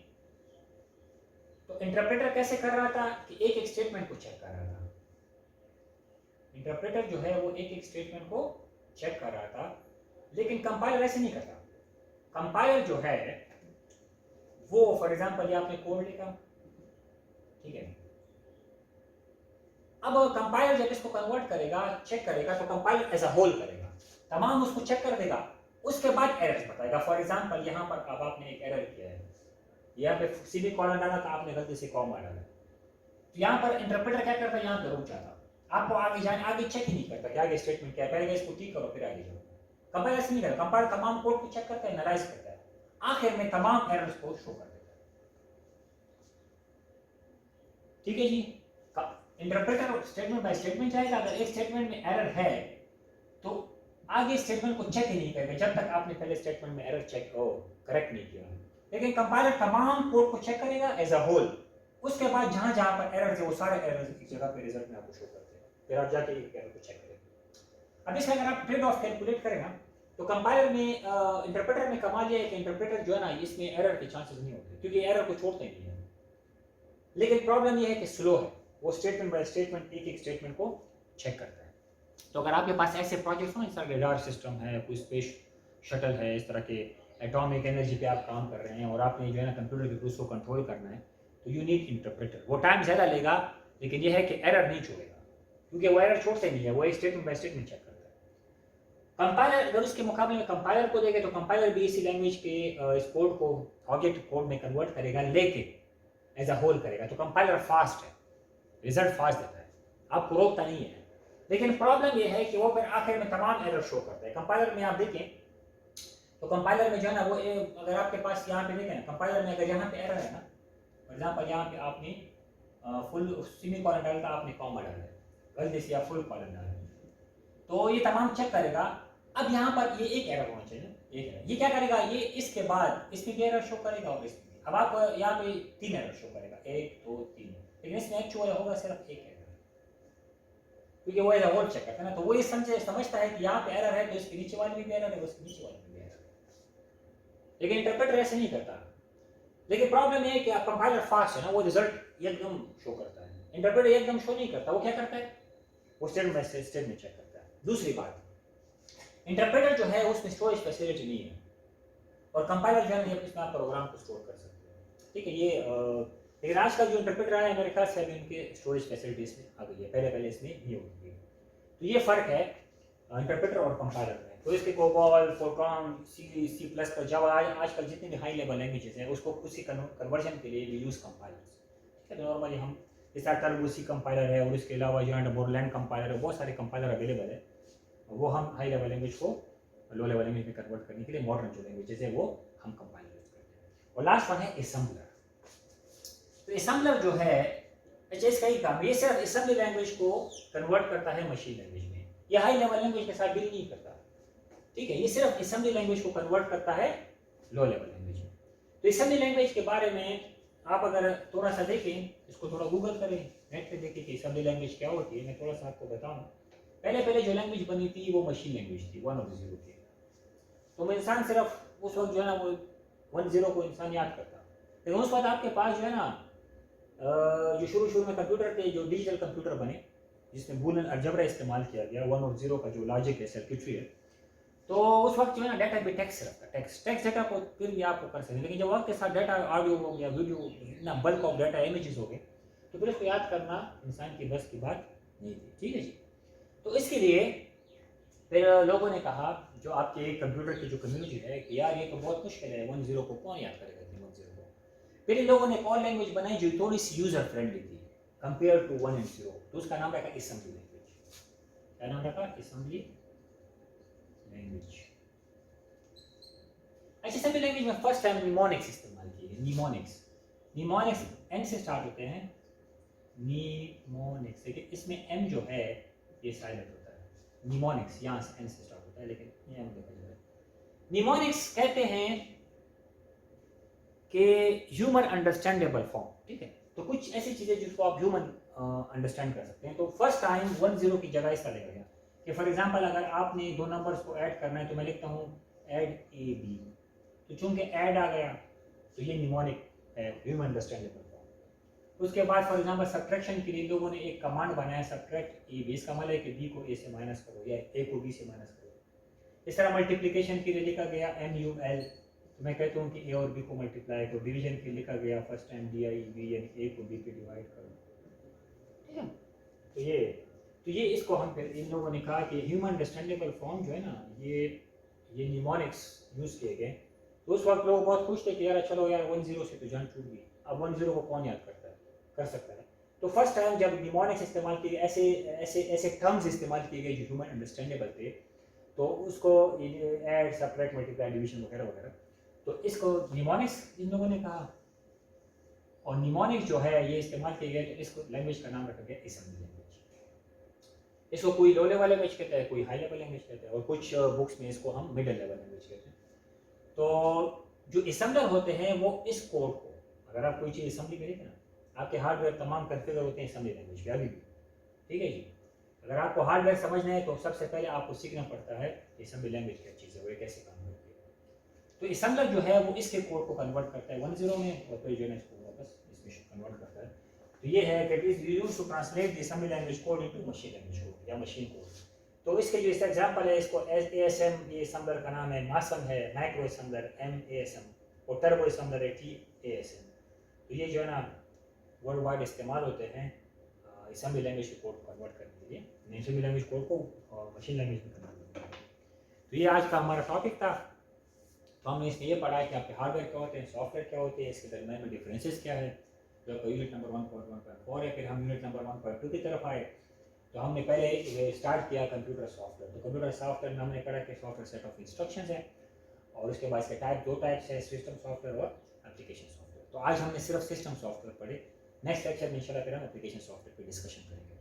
तो इंटरप्रेटर कैसे कर रहा था कि एक एक स्टेटमेंट को चेक कर रहा था। इंटरप्रेटर जो है वो एक एक स्टेटमेंट को चेक कर रहा था, लेकिन कंपाइलर ऐसे नहीं करता। कंपाइलर जो है वो फॉर एग्जांपल ये आपने कोड लिखा, ठीक है, अब कंपाइलर जब इसको कन्वर्ट करेगा, चेक करेगा, तो कंपाइलर एज अ होल करेगा, तमाम उसको चेक कर देगा, उसके बाद एरर्स बताएगा। फॉर एग्जांपल यहाँ पर अब आपने एक एरर किया है, यहाँ पे सीधी कॉलम डाला था आपने, गलती से कॉमा डाला, तो यहाँ पर इंटरप्रेटर क्या करता है, यहाँ पे रुक जाता, आपको आगे जाने, आगे चेक ही नहीं करता कि आगे स्टेटमेंट क्या है, पहले इसको ठीक करो फिर आगे जाओ। कंपाइलर ऐसे नहीं करता, कंपाइलर तमाम कोड को चेक करता है, एनालाइज करता है, आखिर में तमाम एरर्स को शो कर देता है, ठीक है जी। इंटरप्रेटर स्टेटमेंट बाय स्टेटमेंट जाएगा, अगर एक स्टेटमेंट में एरर है तो आगे स्टेटमेंट को चेक ही नहीं करेगा जब तक आपने पहले स्टेटमेंट में एरर चेक करेक्ट नहीं किया। लेकिन कंपाइलर तमाम कोड को चेक करेगा एज अ होल, उसके बाद जहां जहां पर एरर है वो सारे एरर एक जगह पे रिजल्ट में आपको शो करते हैं, फिर आप जाके एक एरर को चेक करेंगे। अब इसमें अगर आप ट्रेड ऑफ कैलकुलेट करें ना, तो कंपाइलर में इंटरप्रेटर में कमाल ये है कि इंटरप्रेटर जो है ना, इसमें एरर के चांसेस नहीं होते क्योंकि एरर को छोड़ते नहीं है। लेकिन प्रॉब्लम ये है कि स्लो है, वो स्टेटमेंट बाय स्टेटमेंट एक एक स्टेटमेंट को चेक करता है। तो अगर आपके पास ऐसे प्रोजेक्ट्स हो, इस तरह के रडार सिस्टम है, कोई स्पेस शटल है, इस तरह के एटॉमिक एनर्जी पे आप काम कर रहे हैं और आपने जो है ना कंप्यूटर के थ्रू उसको कंट्रोल करना है, तो यू नीड इंटरप्रेटर। वो टाइम ज़्यादा लेगा, लेकिन ये है कि एरर नहीं छोड़ेगा क्योंकि वो एरर छोड़ते नहीं है, वो एक स्टेटमेंट बाय स्टेटमेंट चेक करता है। कंपाइलर अगर उसके मुकाबले में कंपाइलर को देखे तो कंपाइलर भी इसी लैंग्वेज के इस कोड को ऑब्जेक्ट कोड में कन्वर्ट करेगा, लेकिन एज अ होल करेगा, तो कंपाइलर फास्ट है, रिजल्ट फास्ट देता है, आपको रोकता नहीं है। लेकिन प्रॉब्लम ये है कि वो फिर आखिर में तमाम एरर शो करता है। कंपाइलर में आप देखें तो कंपाइलर में जो है ना, वो अगर आपके पास यहाँ पे देखें ना, कंपाइलर में अगर यहाँ पे एरर है ना, फॉर एग्जांपल यहाँ पे आपने फुल सेमी कॉलन डाला था, आपने कॉमा डाला है, गलती से या फुल कॉलन डाला है, तो ये तमाम चेक करेगा। अब यहाँ पर ये एक एरर होना चाहिए, एक एरर, ये क्या करेगा, ये इसके बाद इसमें भी एरर शो करेगा और इसमें। अब आप यहाँ पे 3 एरर शो करेगा, 1 2 3, लेकिन इसमें एक्चुअल होगा सिर्फ एक एरर, क्योंकि वो एरर चेक करता है ना, तो वो ये समझता है कि यहाँ पे एरर है तो इसके नीचे वाले भी एरर है, उसके नीचे वाले भी एरर है। लेकिन इंटरप्रेटर ऐसे नहीं करता। लेकिन प्रॉब्लम ये है कि कंपाइलर फास्ट है ना, वो रिजल्ट एकदम शो करता है, इंटरप्रेटर एकदम शो नहीं करता। वो क्या करता है, वो स्टेटमेंट चेक करता है। दूसरी बात, इंटरप्रेटर जो है उसमें स्टोरेज फैसिलिटी नहीं है, और कंपाइलर जो है इसमें आप प्रोग्राम को स्टोर कर सकते हैं, ठीक है। ये लेकिन आजकल जो इंटरप्रेटर आए हैं मेरे ख्याल से अभी उनके स्टोरेज फैसिलिटीज में आ गई है, पहले इसमें नहीं होती थी। तो ये फ़र्क है इंटरप्रेटर और कंपाइलर में। तो इसके कोबॉल, फोरट्रॉन, सी प्लस पर जावा, आजकल जितने भी हाई लेवल लैंग्वेजेस हैं उसको उसी कन्वर्जन के लिए वी यूज़ कंपाइलर्स, ठीक है। तो नॉर्मली हम इस टर्बो सी कंपाइलर है, और इसके अलावा जो है बोरलैंड कंपाइलर है, बहुत सारे कंपाइलर अवेलेबल है, वो हम हाई लेवल लैंग्वेज को लो लेवल लैंग्वेज में कन्वर्ट करने के लिए मॉडर्न जो लैंग्वेजेस है वो हम कंपाइलर यूज़ करते हैं। और लास्ट वन है असम्बलर। तो असम्बलर जो है, अच्छा इसका ही काम, ये सिर्फ असेंबली लैंग्वेज को कन्वर्ट करता है मशीन लैंग्वेज में, ये हाई लेवल लैंग्वेज के साथ डील नहीं करता, ठीक है। ये सिर्फ असेंबली लैंग्वेज को कन्वर्ट करता है लो लेवल लैंग्वेज में। तो असेंबली लैंग्वेज के बारे में आप अगर थोड़ा सा देखें, इसको थोड़ा गूगल करें, नेट पे देखें कि असेंबली लैंग्वेज क्या होती है। मैं थोड़ा सा आपको बताऊँ, पहले जो लैंग्वेज बनी थी वो मशीन लैंग्वेज थी, 1 और 0 की। तो इंसान सिर्फ उस वक्त जो है ना वो 1-0 को इंसान याद करता, लेकिन उस वक्त आपके पास जो है ना जो शुरू में कंप्यूटर थे, जो डिजिटल कंप्यूटर बने जिसमें बूलियन अलजेब्रा इस्तेमाल किया गया, 1 और 0 का जो लॉजिक है, सर्किटरी है, तो उस वक्त जो है ना डाटा भी टेक्स्ट रहता, टेक्स्ट डाटा को फिर भी आपको कर सकते, लेकिन जब वक्त के साथ डाटा ऑडियो हो गया, वीडियो, इतना बल्क ऑफ डाटा, इमेजेस हो गए, तो फिर उसको याद करना इंसान की बस की बात नहीं थी, ठीक है जी। तो इसके लिए फिर लोगों ने कहा, जो आपके कंप्यूटर की जो कम्युनिटी है, कि यार ये तो बहुत मुश्किल है, 1-0 को कौन याद करेगा 1-0 को। फिर इन लोगों ने कॉल लैंग्वेज बनाई जो थोड़ी सी यूज़र फ्रेंडली थी, कंपेयर टू 1 and 0, तो उसका नाम रखा असेंबली लैंग्वेज। क्या नाम रखा? Assembly language. अच्छा, असेंबली लैंग्वेज में फर्स्ट टाइम निमोनिक्स इस्तेमाल किए। निमोनिक्स एन से स्टार्ट होते हैं। निमोनिक्स, देखिए इसमें एम जो है ये साइलेंट होता है। निमोनिक्स यहाँ से एन से स्टार्ट होता है, लेकिन ये एम देखा जाए। निमोनिक्स कहते हैं कि ह्यूमन अंडरस्टैंडेबल फॉर्म, ठीक है। तो कुछ ऐसी चीजें जिसको आप ह्यूमन अंडरस्टैंड कर सकते हैं। तो फर्स्ट टाइम 1-0 की जगह इसका लिखा गया कि फॉर एग्जांपल अगर आपने दो नंबर्स को ऐड करना है तो मैं लिखता हूँ ऐड ए बी। तो चूंकि ऐड आ गया तो ये निमोनिक है, ह्यूमन अंडरस्टैंडेबल फॉर्म। उसके बाद फॉर एग्जांपल सब्ट्रैक्शन के लिए लोगों ने एक कमांड बनाया, सब्ट्रैक्ट ए बी। इसका मतलब है कि बी को ए से माइनस करो या ए को बी से माइनस करो। इस तरह मल्टीप्लिकेशन के लिए लिखा गया MUL। तो मैं कहता हूँ कि ए और बी को मल्टीप्लाई करो। डिवीजन के लिए लिखा गया फर्स्ट टाइम DIV, यानी ए को बी पे डिवाइड करो, ठीक है। तो ये इसको हम फिर इन लोगों ने कहा कि ह्यूमन अंडरस्टैंडेबल फॉर्म जो है ना, ये निमोनिक्स यूज किए गए। तो उस वक्त लोग बहुत खुश थे कि यार चलो यार 1-0 से तो जान छूट गई। अब 1-0 को कौन याद कर सकता है। तो फर्स्ट टाइम जब निमोनिक्स इस्तेमाल किए, ऐसे टर्म्स इस्तेमाल किए गए जो ह्यूमन अंडरस्टैंडेबल थे, तो उसको ऐड, सब्ट्रैक्ट, मल्टीप्लाई, डिवीजन वगैरह वगैरह, तो इसको निमोनिक्स इन लोगों ने कहा। और निमोनिक्स जो है ये इस्तेमाल किए गए, तो इसको लैंग्वेज का नाम रखा गया असेंबली लैंग्वेज। इसको कोई लो लेवल लैंग्वेज कहता है, कोई हाई लेवल लैंग्वेज कहता है, और कुछ बुक्स में इसको हम मिडिल लेवल लैंग्वेज कहते हैं। तो जो असेंबलर होते हैं वो इस कोड को, अगर आप कोई चीज़ असेंबली करेंगे ना, आपके हार्डवेयर तमाम कॉन्फ़िगर होते हैं असेंबली लैंग्वेज पे अभी भी, ठीक है जी। अगर आपको हार्डवेयर समझना है तो सबसे पहले आपको सीखना पड़ता है असेंबली लैंग्वेज क्या चीज़ है, वो कैसे काम करती है। तो असेंबलर जो है वो इसके कोड को कन्वर्ट करता है 1-0 में, और फिर जो है इसको वापस इसमें कन्वर्ट करता है। तो ये है कि it is used to translate the assembly language code into machine language code या मशीन कोड। तो इसके जो इस एग्जांपल है, इसको ASM, ये असेंबलर का नाम है, मासम है, माइक्रो असेंबलर MASM, और टर्बो असेंबलर है TASM। तो ये जो है ना वर्ल्ड वाइड इस्तेमाल होते हैं असेंबली लैंग्वेज के कोड को कन्वर्ट करने के लिए, असेंबली लैंग्वेज कोड को मशीन लैंग्वेज में कन्वर्ट करने के लिए। तो ये आज का हमारा टॉपिक था। तो हमने इसमें ये पढ़ा है कि आपके हार्डवेयर क्या होते हैं, सॉफ्टवेयर क्या होते हैं, इसके दरमियान में डिफरेंसेस क्या है। जो आपका यूनिट नंबर 1.1.4 है। फिर हम यूनिट नंबर 1.2 की तरफ आए। तो हमने पहले स्टार्ट किया कंप्यूटर सॉफ्टवेयर। तो कंप्यूटर सॉफ्टवेयर में हमने पढ़ा कि सॉफ्टवेयर सेट ऑफ इंस्ट्रक्शंस है, और उसके बाद इसके टाइप, दो टाइप्स है, सिस्टम सॉफ्टवेयर और एप्लीकेशन सॉफ्टवेयर। तो आज हमने सिर्फ सिस्टम सॉफ्टवेयर पढ़े। नेक्स्ट लेक्चर में इंशाल्लाह फिर हम एप्लीकेशन सॉफ्टवेयर पर डिस्कशन करेंगे।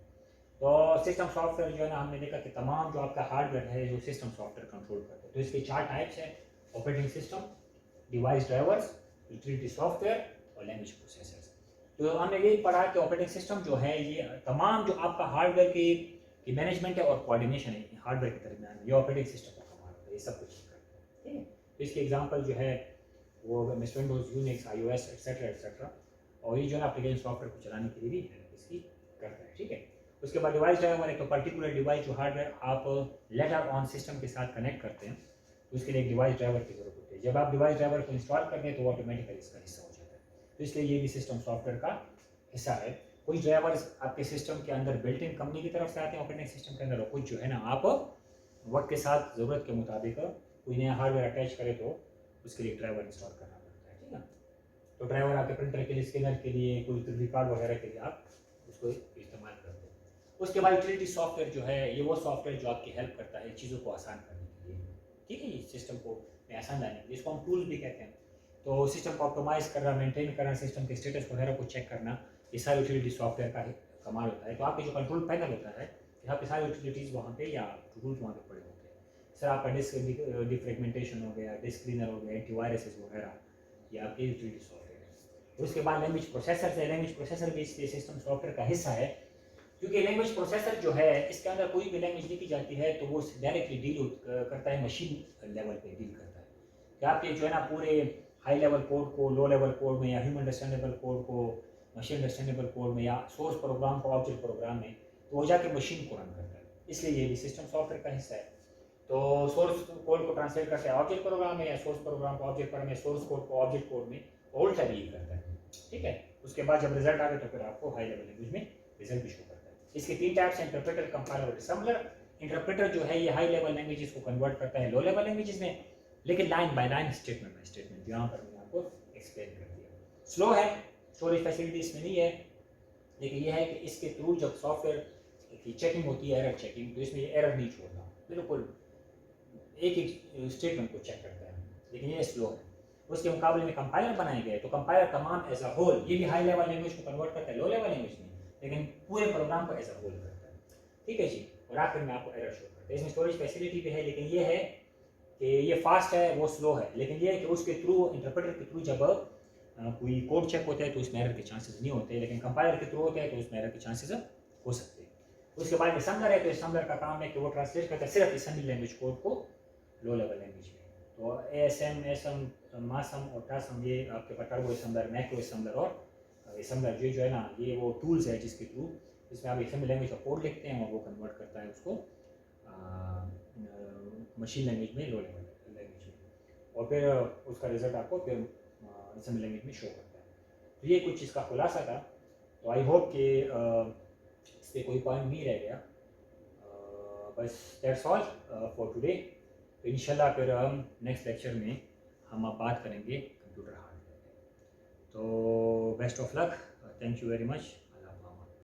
तो सिस्टम सॉफ्टवेयर जो है ना, हमने देखा कि तमाम जो आपका हार्डवेयर है जो सिस्टम सॉफ्टवेयर कंट्रोल करते हैं। तो इसके 4 टाइप्स हैं: operating system, device drivers, utility software और लैंग्वेज प्रोसेसर्स। तो हमने यही पढ़ा कि ऑपरेटिंग सिस्टम जो है ये तमाम जो आपका हार्डवेयर की मैनेजमेंट है और कोऑर्डिनेशन है हार्डवेयर के दरमियान, ये ऑपरेटिंग सिस्टम का कमाल है, ये सब कुछ करता है, ठीक है। तो इसके एग्जांपल जो है वो Windows, Unix, iOS etcetera etcetera, और ये जो है एप्लीकेशन सॉफ्टवेयर को चलाने के लिए भी इसकी करता है, ठीक है। उसके बाद डिवाइस ड्राइवर, एक पर्टिकुलर डिवाइस जो हार्डवेयर आप लेटर ऑन सिस्टम के साथ कनेक्ट करते हैं, तो उसके लिए एक डिवाइस ड्राइवर की जरूरत होती है। जब आप डिवाइस ड्राइवर को इंस्टॉल करते हैं तो ऑटोमेटिकली इसका हिस्सा हो जाता है। तो इसलिए ये भी सिस्टम सॉफ्टवेयर का हिस्सा है। कुछ ड्राइवर्स आपके सिस्टम के अंदर बिल्ट इन कंपनी की तरफ से आते हैं ऑपरेटिंग सिस्टम के अंदर, और कुछ जो है ना आप वक्त के साथ ज़रूरत के मुताबिक कोई नया हार्डवेयर अटैच करे तो उसके लिए ड्राइवर इंस्टॉल करना पड़ता है, ठीक है। तो ड्राइवर आपके प्रिंटर के लिए, स्कैनर के लिए, कोई रिकॉर्ड वगैरह के लिए आप उसको इस्तेमाल करते हैं। उसके बाद यूटिलिटी सॉफ्टवेयर जो है ये वो सॉफ्टवेयर जो आपकी हेल्प करता है चीज़ों को आसान करने के लिए, ठीक है। ये सिस्टम को आसान लाने के लिए इसको हम टूल्स भी कहते हैं। तो सिस्टम को ऑप्टिमाइज करना, मेंटेन करना, सिस्टम के स्टेटस वगैरह को चेक करना, ये सारी यूटिलिटी सॉफ्टवेयर का कमाल होता है। तो आपके जो कंट्रोल पैनल होता है, यहाँ पे सारी यूटिलिटीज़ वहाँ पे या टूल्स वहाँ पे पड़े होते हैं। सर आपका डिस्क डिफ्रेगमेंटेशन हो गया, डिस्क क्लीनर हो गया, एंटीवायरस वगैरह, ये आपके यूटिलिटी सॉफ्टवेयर है। उसके बाद लैंग्वेज प्रोसेसर है। लैंग्वेज प्रोसेसर भी इसके सिस्टम सॉफ्टवेयर का हिस्सा है, क्योंकि लैंग्वेज प्रोसेसर जो है इसके अंदर कोई भी लैंग्वेज लिखी जाती है तो वो डायरेक्टली डील करता है, मशीन लेवल पे डील करता है। कि आपके जो है ना पूरे हाई लेवल कोड को लो लेवल कोड में, या ह्यूमन अंडरस्टैंडेबल कोड को मशीन अंडरस्टैंडेबल कोड में, या सोर्स प्रोग्राम को ऑब्जेक्ट प्रोग्राम में, तो वो जाके मशीन को रन करता है। इसलिए ये भी सिस्टम सॉफ्टवेयर का हिस्सा है। तो सोर्स कोड को ट्रांसलेट करता है ऑब्जेक्ट प्रोग्राम में, या सोर्स प्रोग्राम को ऑब्जेक्ट प्रोग्राम में, सोर्स कोड को ऑब्जेक्ट कोड में, उल्टा भी करता है, ठीक है। उसके बाद जब रिजल्ट आ गए तो फिर आपको हाई लेवल लैंग्वेज में रिजल्ट भी शो करता है। इसके 3 टाइप्स हैं: इंटरप्रेटर, कंपाइलर और असेंबलर। इंटरप्रेटर जो है ये हाई लेवल लैंग्वेजेस को कन्वर्ट करता है लो लेवल लैंग्वेजेस में, लेकिन line by line, statement by statement, यहाँ पर मैंने आपको एक्सप्लेन कर दिया। स्लो है, स्टोरेज फैसिलिटी इसमें नहीं है, लेकिन यह है कि इसके थ्रू जब सॉफ्टवेयर की चेकिंग होती है, एरर चेकिंग, तो इसमें ये एरर नहीं छोड़ता, बिल्कुल एक एक स्टेटमेंट को चेक करता है, लेकिन ये स्लो है। उसके मुकाबले में कंपाइलर बनाए गए तो कंपाइलर तमाम एज अ होल, ये भी हाई लेवल लैंग्वेज को कन्वर्ट करता है लो लेवल लैंग्वेज में, लेकिन पूरे प्रोग्राम को एज अ होल करता है। ठीक है जी। और आखिर में आपको एरर शो करता है। इसमें स्टोरेज फैसिलिटी भी है, लेकिन ये है कि ये फास्ट है, वो स्लो है, लेकिन ये है कि उसके थ्रू, इंटरप्रेटर के थ्रू जब कोई कोड चेक होता है तो उसमें एरर के चांसेस नहीं होते, लेकिन कंपाइलर के थ्रू होते हैं तो उसमें एरर के चांसेस हो सकते हैं। उसके बाद असम्बलर है, तो असम्बलर का काम है कि वो ट्रांसलेट करता है सिर्फ असेंबली लैंग्वेज कोड को लो लेवल लैंग्वेज में। तो ASM, ASM, मासम और टासम, ये आपके पास टर्बो असम्बलर, मैक्रो असम्बलर और असम्बलर जो है ना, ये वो टूल्स है जिसके थ्रू इसमें आप असेंबली लैंग्वेज का कोड लिखते हैं और वो कन्वर्ट करता है उसको मशीन लैंग्वेज में, लो लेवल लैंग्वेज में, और फिर उसका रिजल्ट आपको फिर असेंबली लैंग्वेज में शो करता है। तो ये कुछ इसका खुलासा था। तो आई होप कि इस पर कोई पॉइंट नहीं रह गया। बस दैट्स ऑल फॉर टुडे। तो इंशाल्लाह फिर हम नेक्स्ट लेक्चर में हम अब बात करेंगे कंप्यूटर हार्डवेयर। तो best of luck, thank you very much.